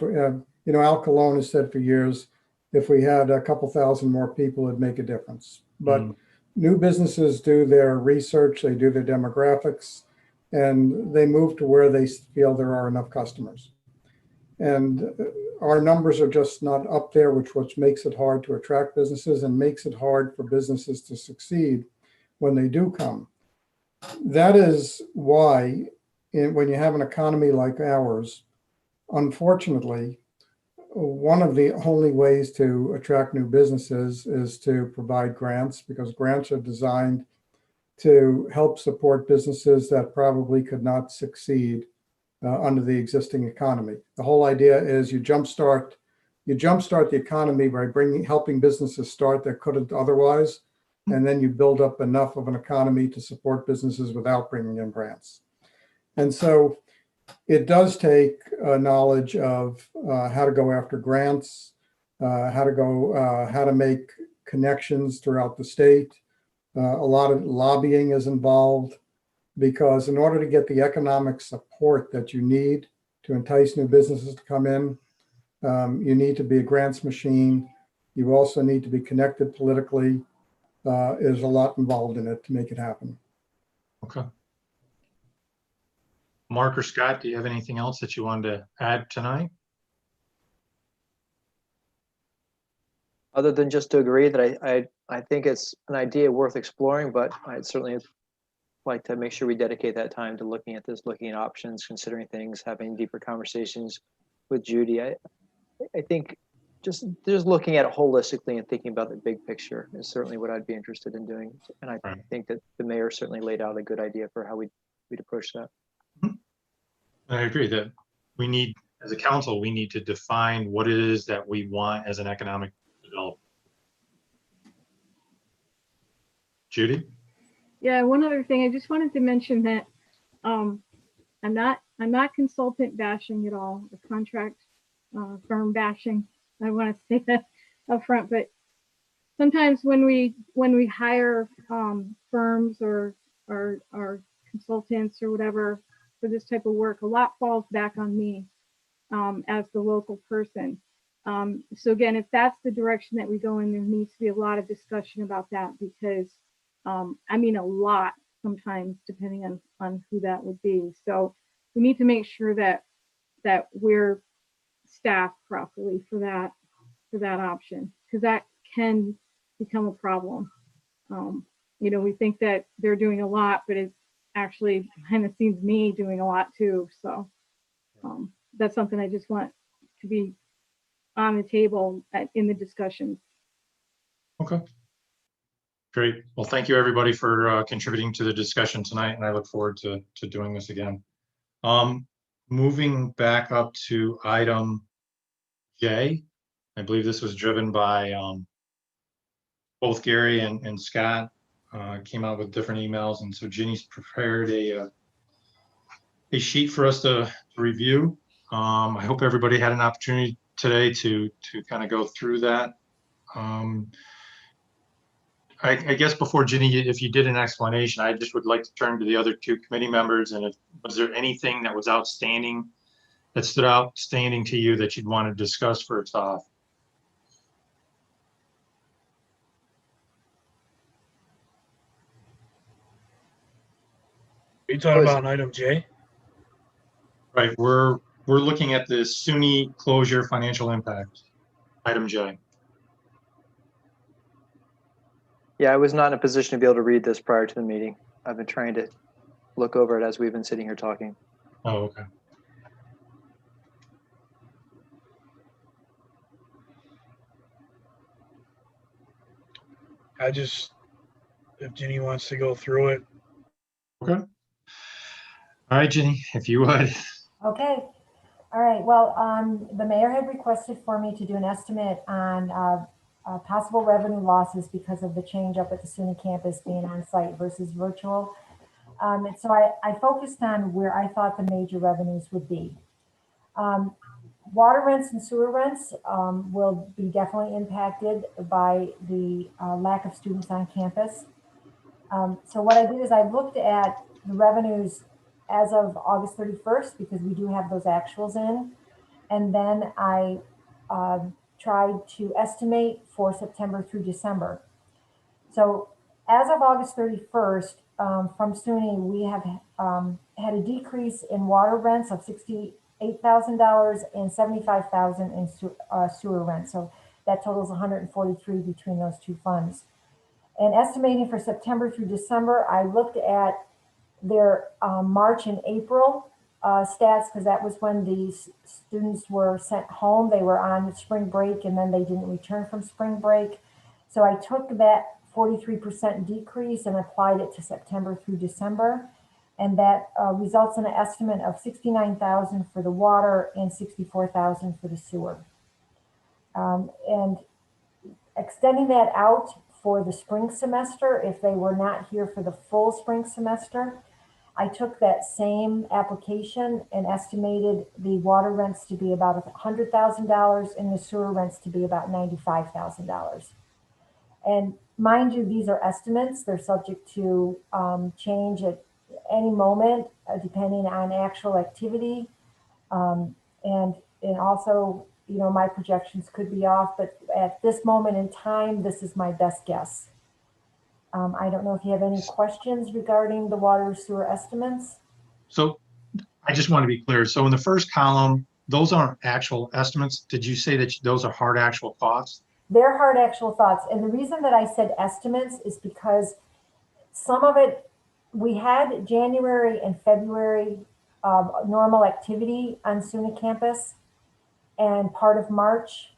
Al Capone has said for years, if we had a couple thousand more people, it'd make a difference. But new businesses do their research, they do their demographics, and they move to where they feel there are enough customers. And our numbers are just not up there, which makes it hard to attract businesses and makes it hard for businesses to succeed when they do come. That is why when you have an economy like ours, unfortunately, one of the only ways to attract new businesses is to provide grants, because grants are designed to help support businesses that probably could not succeed under the existing economy. The whole idea is you jumpstart the economy by helping businesses start that couldn't otherwise, and then you build up enough of an economy to support businesses without bringing in grants. And so it does take knowledge of how to go after grants, how to make connections throughout the state. A lot of lobbying is involved, because in order to get the economic support that you need to entice new businesses to come in, you need to be a grants machine. You also need to be connected politically. There's a lot involved in it to make it happen. Okay. Mark or Scott, do you have anything else that you wanted to add tonight? Other than just to agree that I think it's an idea worth exploring, but I'd certainly like to make sure we dedicate that time to looking at this, looking at options, considering things, having deeper conversations with Judy. I think just looking at it holistically and thinking about the big picture is certainly what I'd be interested in doing. And I think that the mayor certainly laid out a good idea for how we'd approach that. I agree that we need, as a council, we need to define what it is that we want as an economic development. Judy? Yeah, one other thing, I just wanted to mention that I'm not consultant bashing at all, or contract firm bashing. I want to say that up front, but sometimes when we hire firms or consultants or whatever for this type of work, a lot falls back on me as the local person. So again, if that's the direction that we go in, there needs to be a lot of discussion about that, because I mean a lot sometimes, depending on who that would be. So we need to make sure that we're staffed properly for that option, because that can become a problem. You know, we think that they're doing a lot, but it's actually behind the scenes me doing a lot too. So that's something I just want to be on the table in the discussion. Okay. Great. Well, thank you everybody for contributing to the discussion tonight, and I look forward to doing this again. Moving back up to item J, I believe this was driven by both Gary and Scott. Came out with different emails, and so Ginny's prepared a sheet for us to review. I hope everybody had an opportunity today to kind of go through that. I guess before Ginny, if you did an explanation, I just would like to turn to the other two committee members. And if, was there anything that was outstanding, that stood outstanding to you that you'd want to discuss first off? Are you talking about an item J? Right, we're looking at the SUNY closure financial impact, item J. Yeah, I was not in a position to be able to read this prior to the meeting. I've been trying to look over it as we've been sitting here talking. Oh, okay. If Ginny wants to go through it. Okay. All right, Ginny, if you would. Okay. All right. Well, the mayor had requested for me to do an estimate on possible revenue losses because of the change up at the SUNY campus being on site versus virtual. And so I focused on where I thought the major revenues would be. Water rents and sewer rents will be definitely impacted by the lack of students on campus. So what I did is I looked at the revenues as of August 31st, because we do have those actuals in. And then I tried to estimate for September through December. So as of August 31st, from SUNY, we have had a decrease in water rents of $68,000 and $75,000 in sewer rent. So that totals 143 between those two funds. And estimating for September through December, I looked at their March and April stats, because that was when these students were sent home. They were on spring break and then they didn't return from spring break. So I took that 43% decrease and applied it to September through December. And that results in an estimate of $69,000 for the water and $64,000 for the sewer. And extending that out for the spring semester, if they were not here for the full spring semester, I took that same application and estimated the water rents to be about $100,000 and the sewer rents to be about $95,000. And mind you, these are estimates. They're subject to change at any moment, depending on actual activity. And also, you know, my projections could be off, but at this moment in time, this is my best guess. I don't know if you have any questions regarding the water sewer estimates. So I just want to be clear. So in the first column, those aren't actual estimates. Did you say that those are hard actual costs? They're hard actual thoughts. And the reason that I said estimates is because some of it, we had January and February normal activity on SUNY campus and part of March.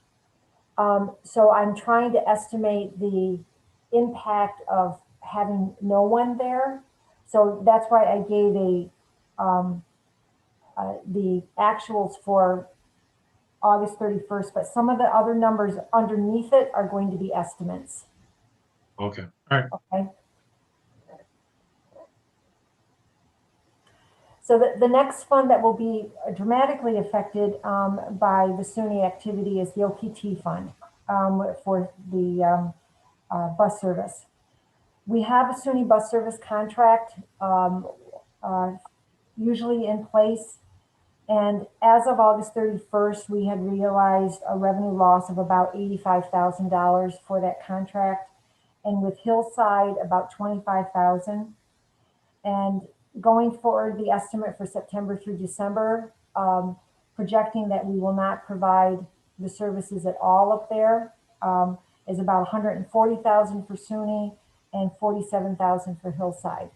So I'm trying to estimate the impact of having no one there. So that's why I gave the actuals for August 31st, but some of the other numbers underneath it are going to be estimates. Okay. All right. Okay. So the next fund that will be dramatically affected by the SUNY activity is the OPT fund for the bus service. We have a SUNY bus service contract usually in place. And as of August 31st, we had realized a revenue loss of about $85,000 for that contract. And with Hillside, about $25,000. And going forward, the estimate for September through December, projecting that we will not provide the services at all up there, is about $140,000 for SUNY and $47,000 for Hillside.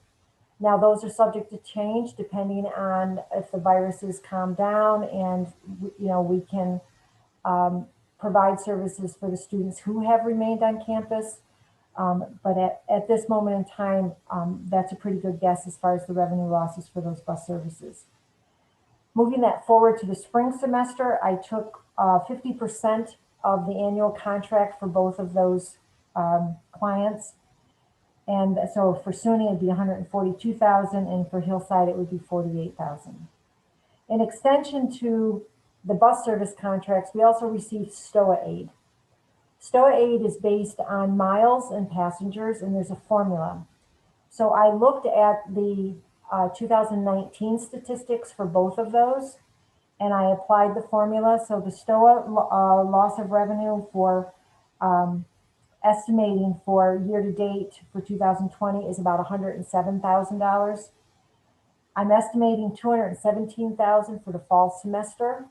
Now, those are subject to change depending on if the viruses calm down and, you know, we can provide services for the students who have remained on campus. But at this moment in time, that's a pretty good guess as far as the revenue losses for those bus services. Moving that forward to the spring semester, I took 50% of the annual contract for both of those clients. And so for SUNY, it'd be $142,000, and for Hillside, it would be $48,000. In extension to the bus service contracts, we also received STOA aid. STOA aid is based on miles and passengers, and there's a formula. So I looked at the 2019 statistics for both of those, and I applied the formula. So the STOA loss of revenue for estimating for year to date for 2020 is about $107,000. I'm estimating $217,000 for the fall semester,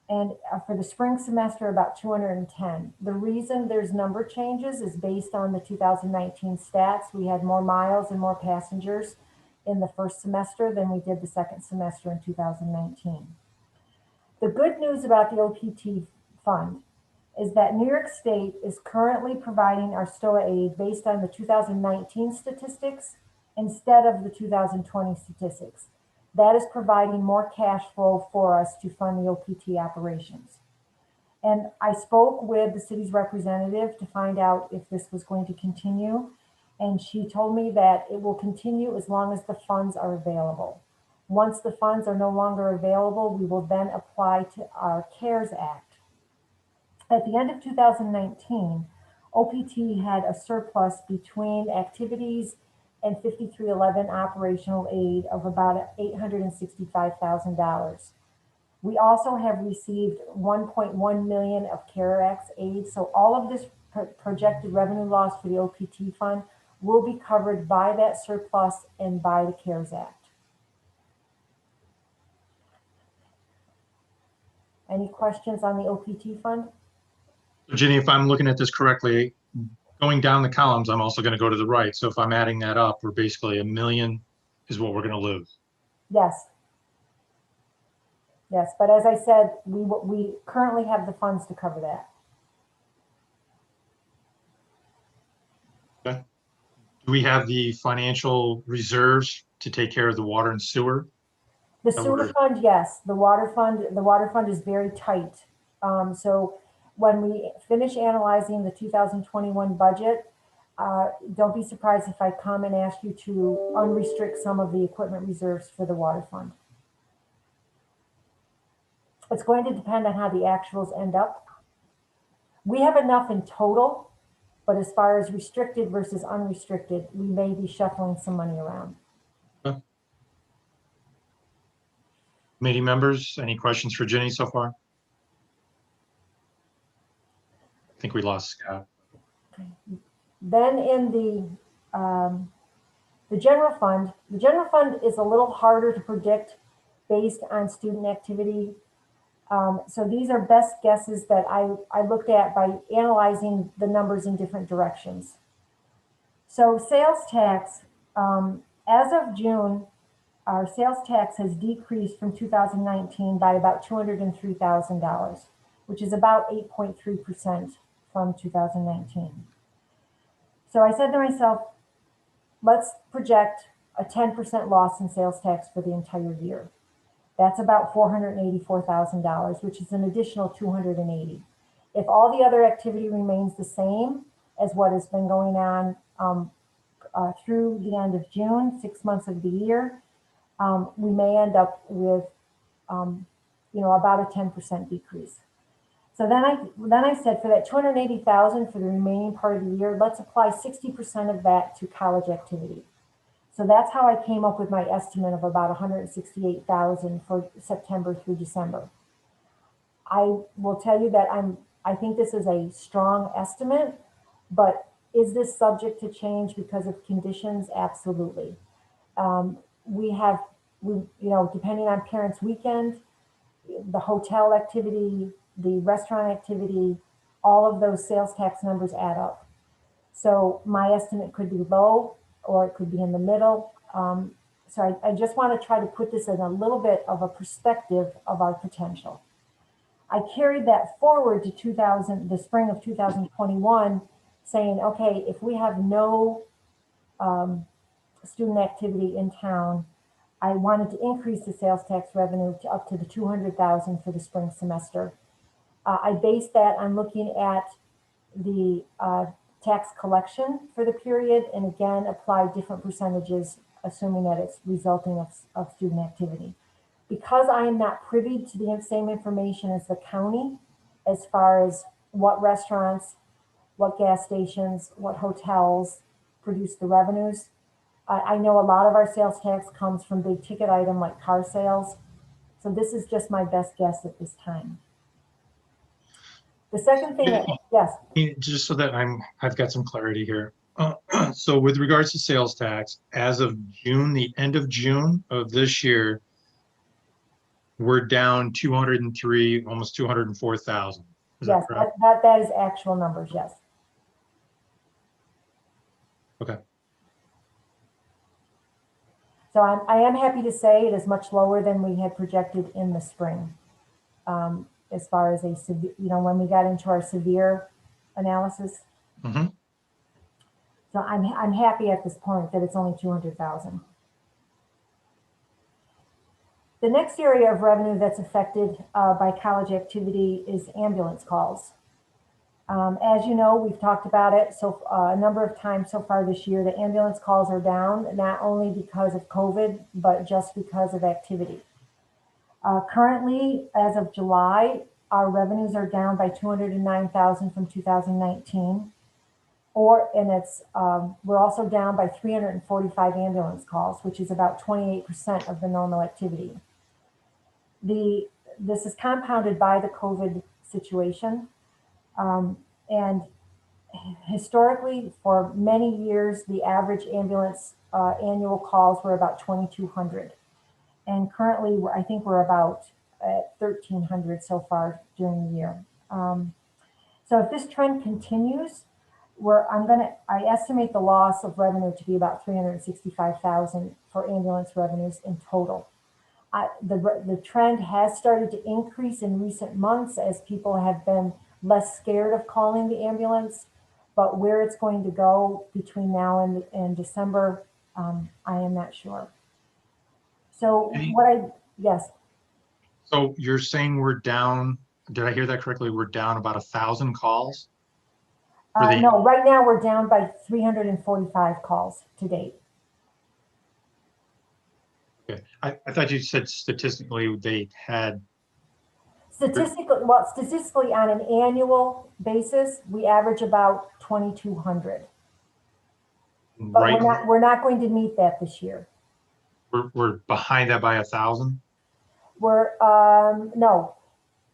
and for the spring semester about $210,000. The reason there's number changes is based on the 2019 stats. We had more miles and more passengers in the first semester than we did the second semester in 2019. The good news about the OPT fund is that New York State is currently providing our STOA aid based on the 2019 statistics instead of the 2020 statistics. That is providing more cash flow for us to fund the OPT operations. And I spoke with the city's representative to find out if this was going to continue. And she told me that it will continue as long as the funds are available. Once the funds are no longer available, we will then apply to our CARES Act. At the end of 2019, OPT had a surplus between activities and 5311 operational aid of about $865,000. We also have received 1.1 million of CARES Act aid. So all of this projected revenue loss for the OPT fund will be covered by that surplus and by the CARES Act. Any questions on the OPT fund? Ginny, if I'm looking at this correctly, going down the columns, I'm also going to go to the right. So if I'm adding that up, we're basically $1 million is what we're going to lose. Yes. Yes, but as I said, we currently have the funds to cover that. Okay. Do we have the financial reserves to take care of the water and sewer? The sewer fund, yes. The water fund is very tight. So when we finish analyzing the 2021 budget, don't be surprised if I come and ask you to unrestrict some of the equipment reserves for the water fund. It's going to depend on how the actuals end up. We have enough in total, but as far as restricted versus unrestricted, we may be shuffling some money around. Okay. Committee members, any questions for Ginny so far? I think we lost Scott. Then in the general fund is a little harder to predict based on student activity. So these are best guesses that I looked at by analyzing the numbers in different directions. So sales tax, as of June, our sales tax has decreased from 2019 by about $203,000, which is about 8.3% from 2019. So I said to myself, let's project a 10% loss in sales tax for the entire year. That's about $484,000, which is an additional $280,000. If all the other activity remains the same as what has been going on through the end of June, 6 months of the year, we may end up with, about a 10% decrease. So then I said for that $280,000 for the remaining part of the year, let's apply 60% of that to college activity. So that's how I came up with my estimate of about $168,000 for September through December. I will tell you that I think this is a strong estimate, but is this subject to change because of conditions? Absolutely. Depending on parents' weekend, the hotel activity, the restaurant activity, all of those sales tax numbers add up. So my estimate could be low or it could be in the middle. So I just want to try to put this in a little bit of a perspective of our potential. I carried that forward to the spring of 2021, saying, okay, if we have no student activity in town, I wanted to increase the sales tax revenue to up to the $200,000 for the spring semester. I based that on looking at the tax collection for the period, and again, apply different percentages, assuming that it's resulting of student activity. Because I am not privy to the same information as the county, as far as what restaurants what gas stations, what hotels produce the revenues. I know a lot of our sales tax comes from big ticket item like car sales. So this is just my best guess at this time. The second thing, yes, Just so that I've got some clarity here. So with regards to sales tax, as of June, the end of June of this year, we're down 203, almost 204,000. Is that yes, correct? that is actual numbers, yes. Okay. So I am happy to say it is much lower than we had projected in the spring. As far as a severe, when we got into our severe analysis. Mhm. So I'm happy at this point that it's only 200,000. The next area of revenue that's affected by college activity is ambulance calls. As you know, we've talked about it a number of times so far this year. The ambulance calls are down, not only because of COVID, but just because of activity. Currently, as of July, our revenues are down by 209,000 from 2019. We're also down by 345 ambulance calls, which is about 28% of the normal activity. This is compounded by the COVID situation. And historically, for many years, the average ambulance annual calls were about 2,200. And currently, I think we're about at 1,300 so far during the year. So if this trend continues, I estimate the loss of revenue to be about 365,000 for ambulance revenues in total. The trend has started to increase in recent months as people have been less scared of calling the ambulance, but where it's going to go between now and December, I am not sure. So yes. So you're saying we're down, did I hear that correctly? We're down about 1,000 calls? No, right now we're down by 345 calls to date. Okay. I thought you said statistically they had. Statistically on an annual basis, we average about 2,200. But Right. we're not going to meet that this year. We're behind that by 1,000? No,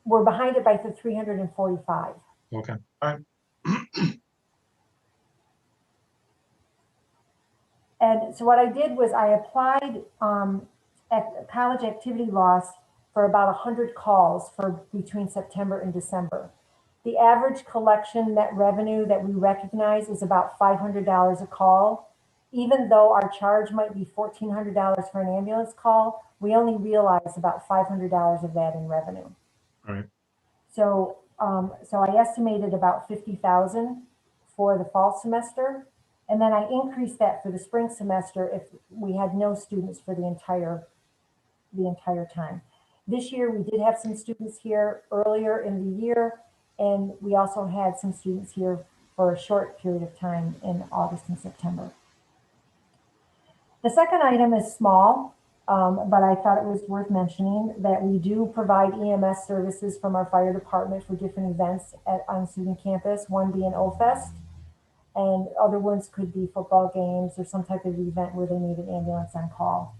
we're behind it by the 345. Okay. All right. And so what I did was I applied college activity loss for about 100 calls for between September and December. The average collection net revenue that we recognize is about $500 a call. Even though our charge might be $1,400 for an ambulance call, we only realize about $500 of that in revenue. All right. So I estimated about 50,000 for the fall semester. And then I increased that for the spring semester if we had no students for the entire time. This year, we did have some students here earlier in the year, and we also had some students here for a short period of time in August and September. The second item is small, but I thought it was worth mentioning that we do provide EMS services from our fire department for different events on student campus, one being O-Fest, and other ones could be football games or some type of event where they need an ambulance on call.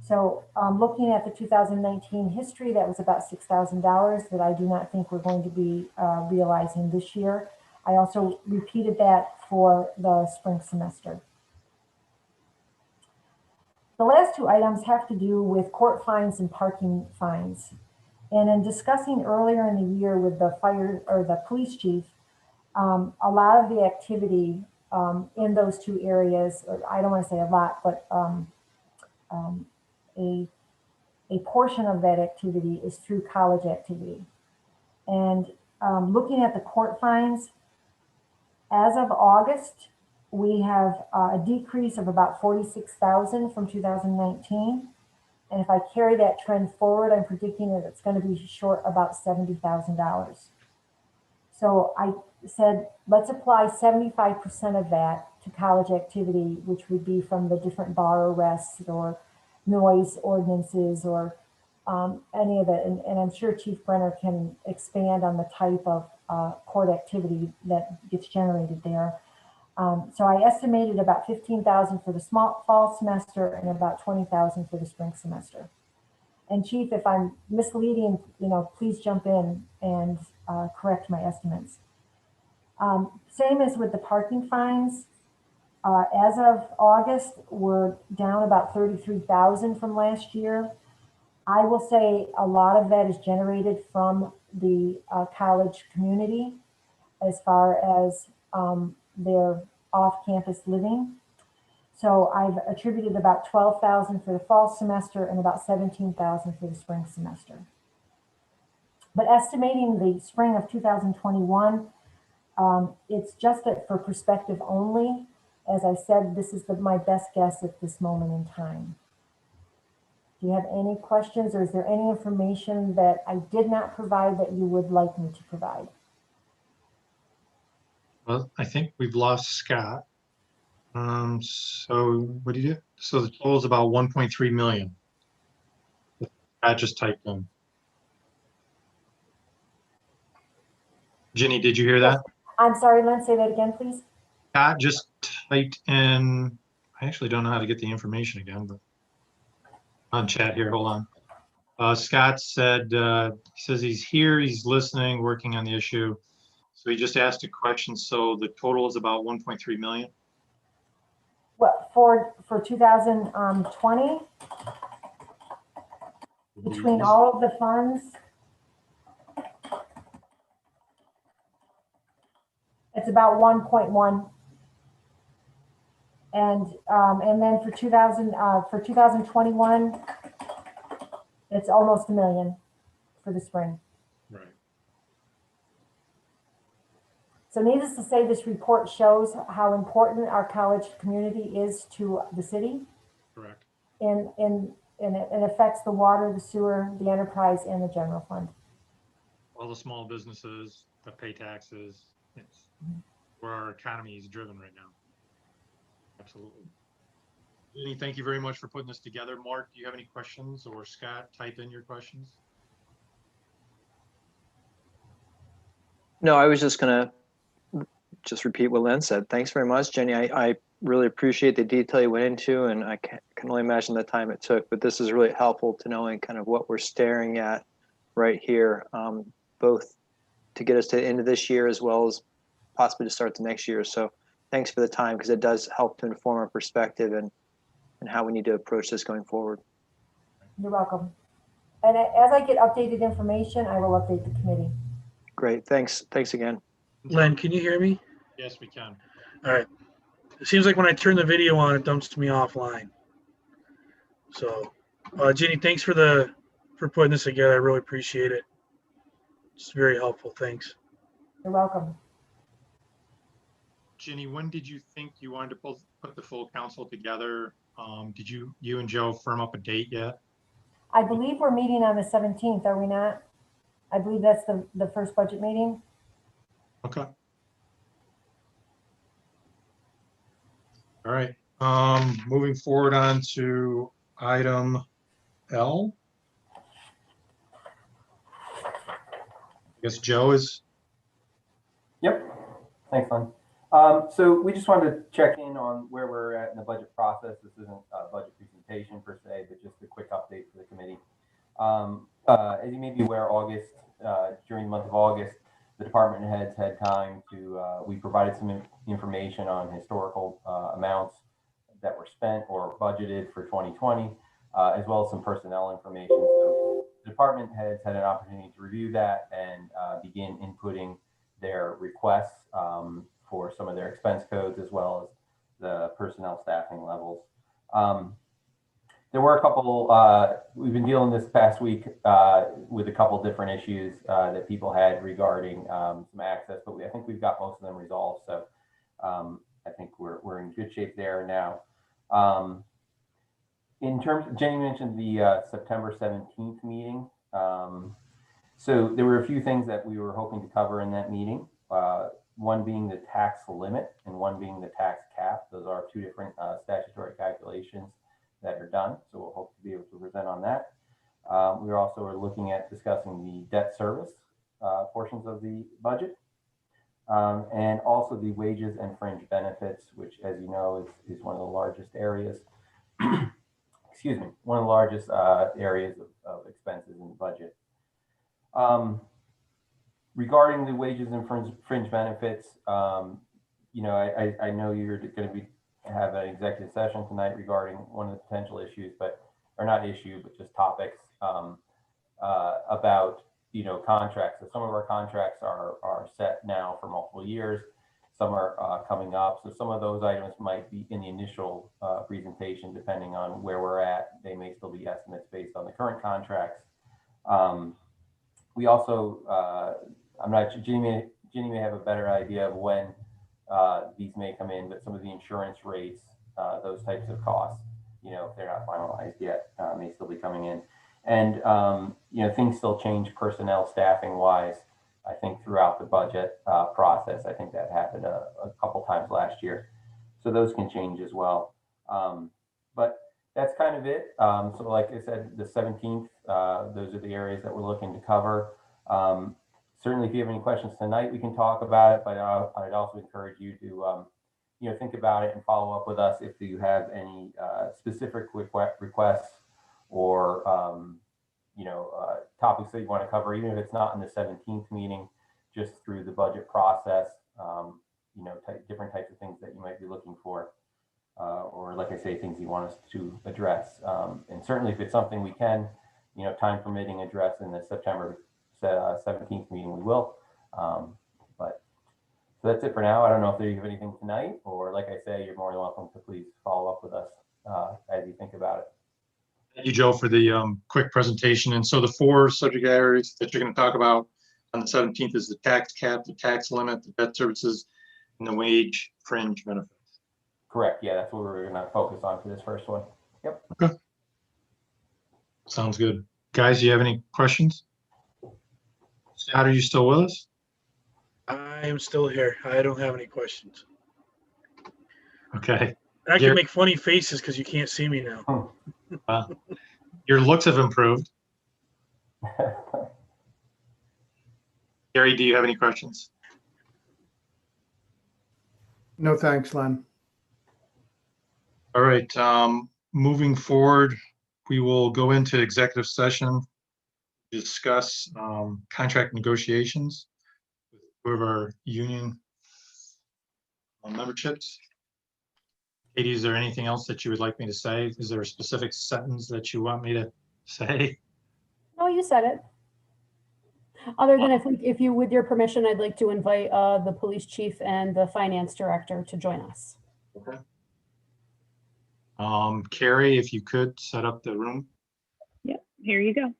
So looking at the 2019 history, that was about $6,000 that I do not think we're going to be realizing this year. I also repeated that for the spring semester. The last two items have to do with court fines and parking fines. And in discussing earlier in the year with the fire or the police chief, a lot of the activity in those two areas, I don't want to say a lot, but a portion of that activity is through college activity. And looking at the court fines, as of August, we have a decrease of about 46,000 from 2019. And if I carry that trend forward, I'm predicting that it's going to be short about $70,000. So I said, let's apply 75% of that to college activity, which would be from the different bar arrests or noise ordinances or any of it. And I'm sure Chief Brenner can expand on the type of court activity that gets generated there. So I estimated about 15,000 for the fall semester and about 20,000 for the spring semester. And Chief, if I'm misleading, please jump in and correct my estimates. Same as with the parking fines. As of August, we're down about 33,000 from last year. I will say a lot of that is generated from the college community as far as their off-campus living. So I've attributed about 12,000 for the fall semester and about 17,000 for the spring semester. But estimating the spring of 2021, it's just for perspective only. As I said, this is my best guess at this moment in time. Do you have any questions, or is there any information that I did not provide that you would like me to provide? Well, I think we've lost Scott. So what do you do? So the total is about 1.3 million. I just typed in. Ginny, did you hear that? I'm sorry, Len, say that again, please. Scott just typed in, I actually don't know how to get the information again, but on chat here, hold on. Scott said, he says he's here, he's listening, working on the issue. So he just asked a question. So the total is about 1.3 million. Well, for 2020, between all of the funds, it's about 1.1. And then for 2021, it's almost $1 million for the spring. Right. So needless to say, this report shows how important our college community is to the city. Correct. And it affects the water, the sewer, the enterprise, and the general fund. All the small businesses that pay taxes, it's where our economy is driven right now. Absolutely. Jenny, thank you very much for putting this together. Mark, do you have any questions, or Scott, type in your questions? No, I was just going to repeat what Len said. Thanks very much, Jenny. I really appreciate the detail you went into, and I can only imagine the time it took, but this is really helpful to knowing kind of what we're staring at right here, both to get us to the end of this year as well as possibly to start the next year. So thanks for the time, because it does help to inform our perspective and how we need to approach this going forward. You're welcome. And as I get updated information, I will update the committee. Great. Thanks. Thanks again. Len, can you hear me? Yes, we can. All right. It seems like when I turn the video on, it dumps me offline. So, Ginny, thanks for putting this together. I really appreciate it. It's very helpful. Thanks. You're welcome. Ginny, when did you think you wanted to put the full council together? Did you and Joe firm up a date yet? I believe we're meeting on the 17th, are we not? I believe that's the first budget meeting. Okay. All right. Moving forward on to item L. I guess Joe is. Yep. Thanks, Len. So we just wanted to check in on where we're at in the budget process. This isn't a budget presentation per se, but just a quick update for the committee. As you may be aware, during the month of August, the department heads had time to, we provided some information on historical amounts that were spent or budgeted for 2020, as well as some personnel information. So the department heads had an opportunity to review that and begin inputting their requests for some of their expense codes, as well as the personnel staffing levels. There were a couple, we've been dealing this past week with a couple different issues that people had regarding some access, but I think we've got most of them resolved. So I think we're in good shape there now. In terms, Jenny mentioned the September 17th meeting. So there were a few things that we were hoping to cover in that meeting. One being the tax limit and one being the tax cap. Those are two different statutory calculations that are done. So we'll hope to be able to present on that. We also are looking at discussing the debt service portions of the budget. And also the wages and fringe benefits, which, as you know, is one of the largest areas, excuse me, one of the largest areas of expenses in the budget. Regarding the wages and fringe benefits, you know, I know you're going to have an executive session tonight regarding one of the potential issues, or not issue, but just topics about, you know, contracts. So some of our contracts are set now for multiple years. Some are coming up. So some of those items might be in the initial presentation, depending on where we're at. They may still be estimates based on the current contracts. We also, I'm not sure, Ginny may have a better idea of when these may come in, but some of the insurance rates, those types of costs, you know, if they're not finalized yet, may still be coming in. And, you know, things still change personnel staffing wise, I think, throughout the budget process. I think that happened a couple times last year. So those can change as well. But that's kind of it. So like I said, the 17th, those are the areas that we're looking to cover. Certainly, if you have any questions tonight, we can talk about it, but I'd also encourage you to, you know, think about it and follow up with us if you have any specific requests or, you know, topics that you want to cover, even if it's not in the 17th meeting, just through the budget process, you know, different types of things that you might be looking for, or like I say, things you want us to address. And certainly if it's something we can, you know, time permitting, address in the September 17th meeting, we will. But so that's it for now. I don't know if you have anything tonight, or like I say, you're more than welcome to please follow up with us as you think about it. Thank you, Joe, for the quick presentation. And so the 4 subject areas that you're going to talk about on the 17th is the tax cap, the tax limit, the debt services, and the wage fringe benefits. Correct. Yeah, that's what we're going to focus on for this first one. Yep. Okay. Sounds good. Guys, do you have any questions? Scott, are you still with us? I am still here. I don't have any questions. Okay. I can Gary- make funny faces because you can't see me now. Your looks have improved. Gary, do you have any questions? No, thanks, Len. All right. Moving forward, we will go into executive session, discuss contract negotiations with two of our union memberships. Katie, is there anything else that you would like me to say? Is there a specific sentence that you want me to say? No, you said it. Other than if you, with your permission, I'd like to invite the police chief and the finance director to join us. Okay. Carrie, if you could set up the room. Yep, here you go.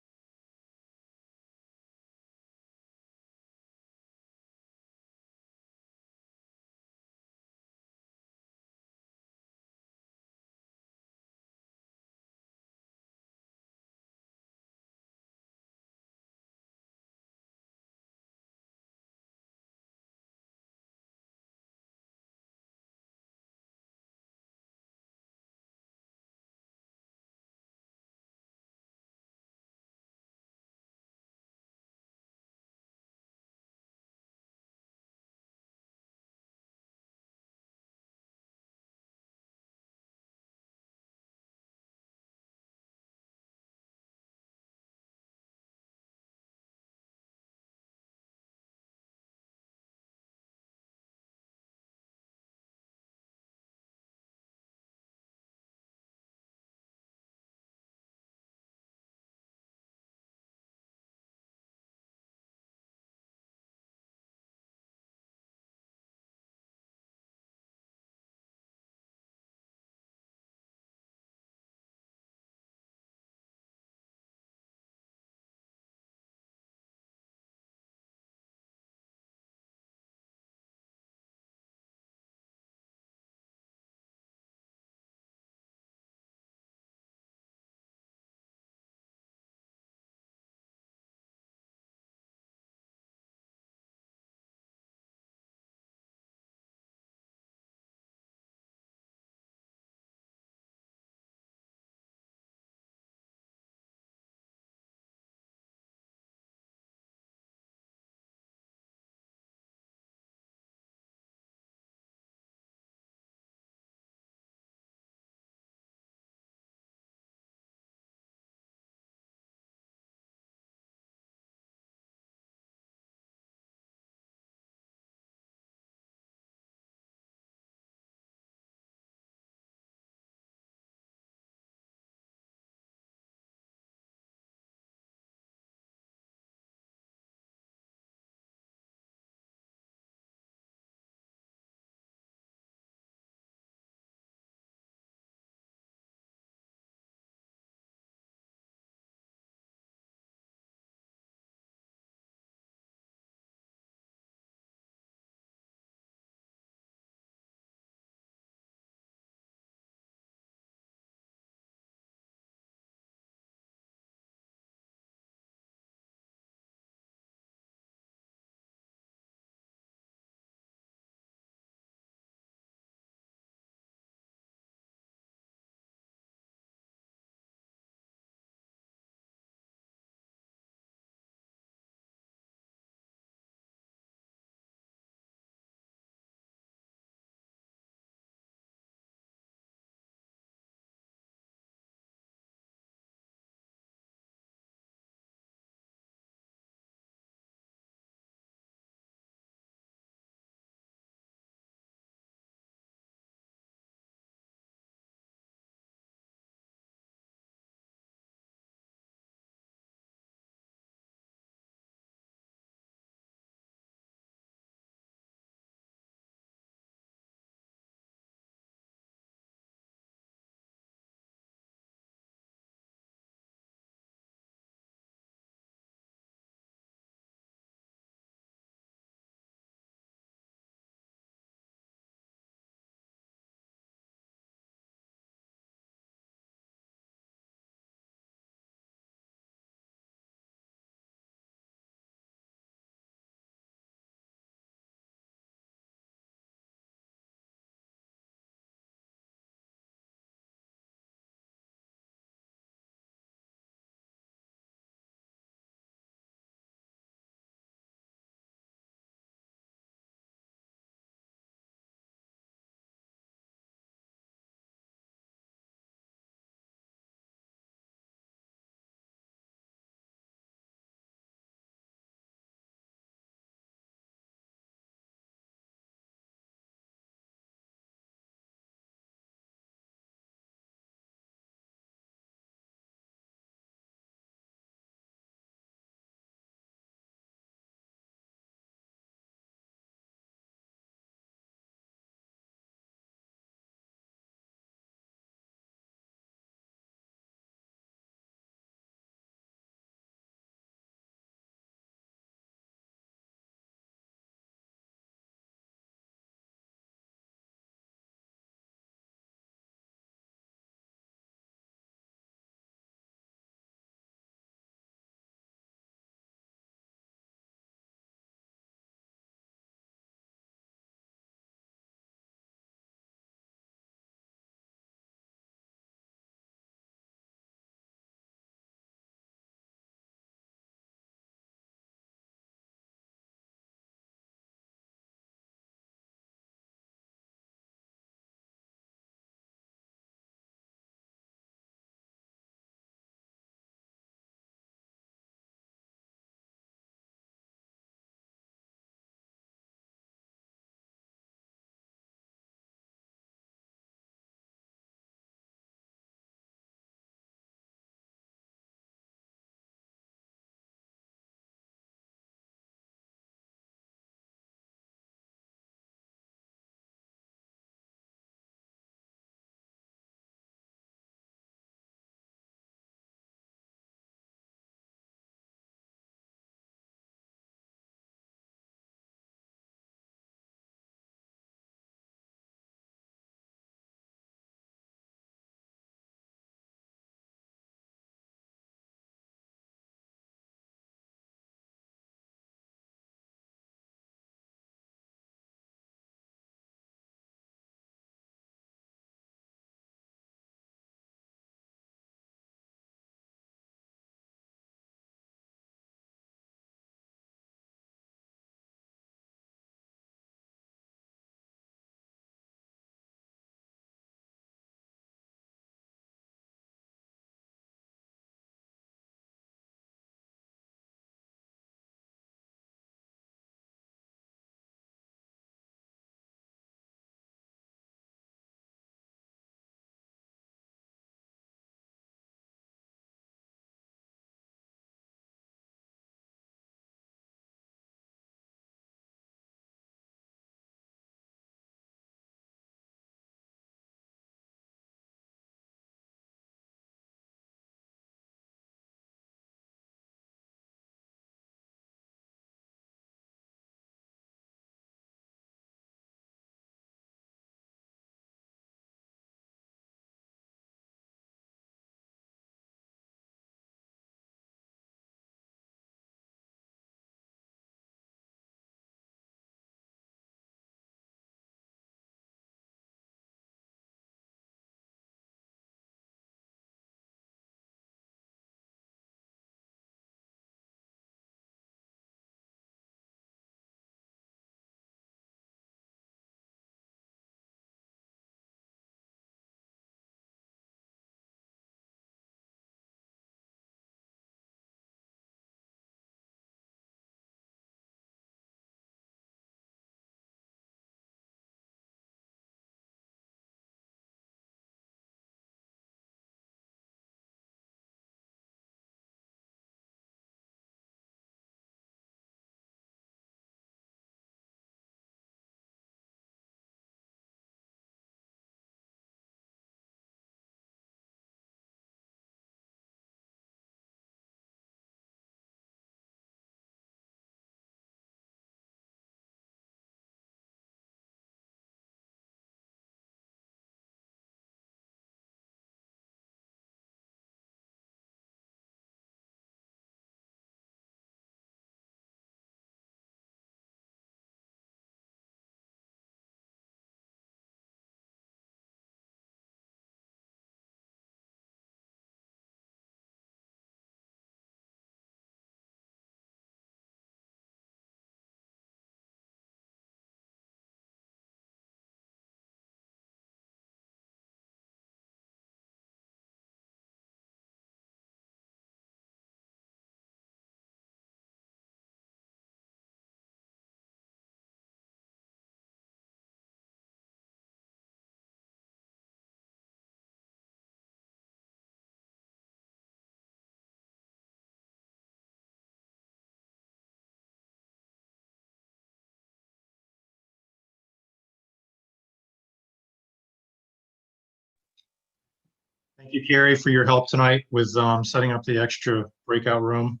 Thank you, Carrie, for your help tonight with setting up the extra breakout room.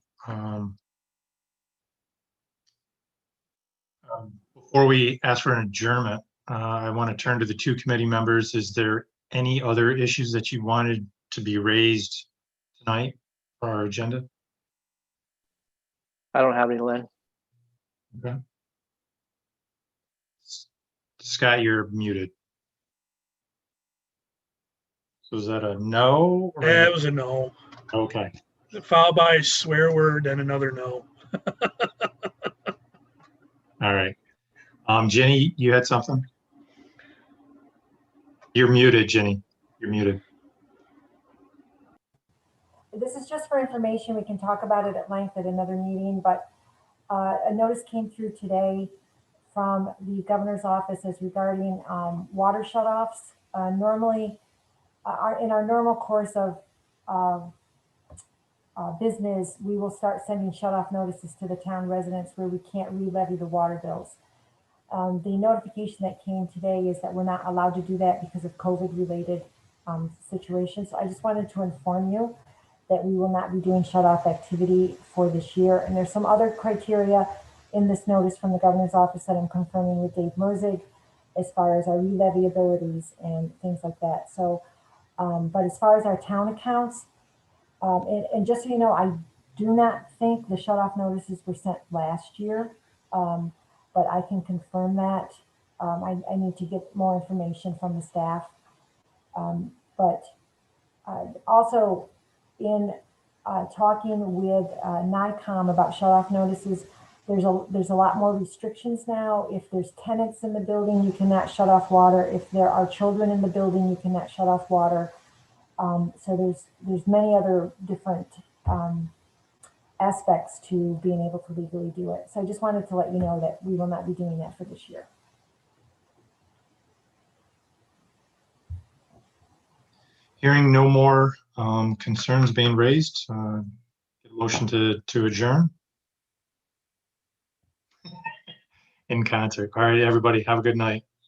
Before we ask for an adjournment, I want to turn to the two committee members. Is there any other issues that you wanted to be raised tonight for our agenda? I don't have any, Lynn. Okay. Scott, you're muted. So is that a no? or Yeah, it was a no. Okay. Followed by a swear word and another no. All right. Jenny, you had something? You're muted, Jenny. You're muted. This is just for information. We can talk about it at length at another meeting, but a notice came through today from the governor's office as regarding water shutoffs. Normally, in our normal course of business, we will start sending shutoff notices to the town residents where we can't re-levy the water bills. The notification that came today is that we're not allowed to do that because of COVID-related situations. So I just wanted to inform you that we will not be doing shutoff activity for this year. And there's some other criteria in this notice from the governor's office that I'm confirming with Dave Merzig as far as our re-levy abilities and things like that. So, but as far as our town accounts, and just so you know, I do not think the shutoff notices were sent last year, but I can confirm that. I need to get more information from the staff. But also in talking with NICOM about shutoff notices, there's a lot more restrictions now. If there's tenants in the building, you cannot shut off water. If there are children in the building, you cannot shut off water. So there's many other different aspects to being able to legally do it. So I just wanted to let you know that we will not be doing that for this year. Hearing no more concerns being raised, get a motion to adjourn. In concert. All right, everybody, have a good night.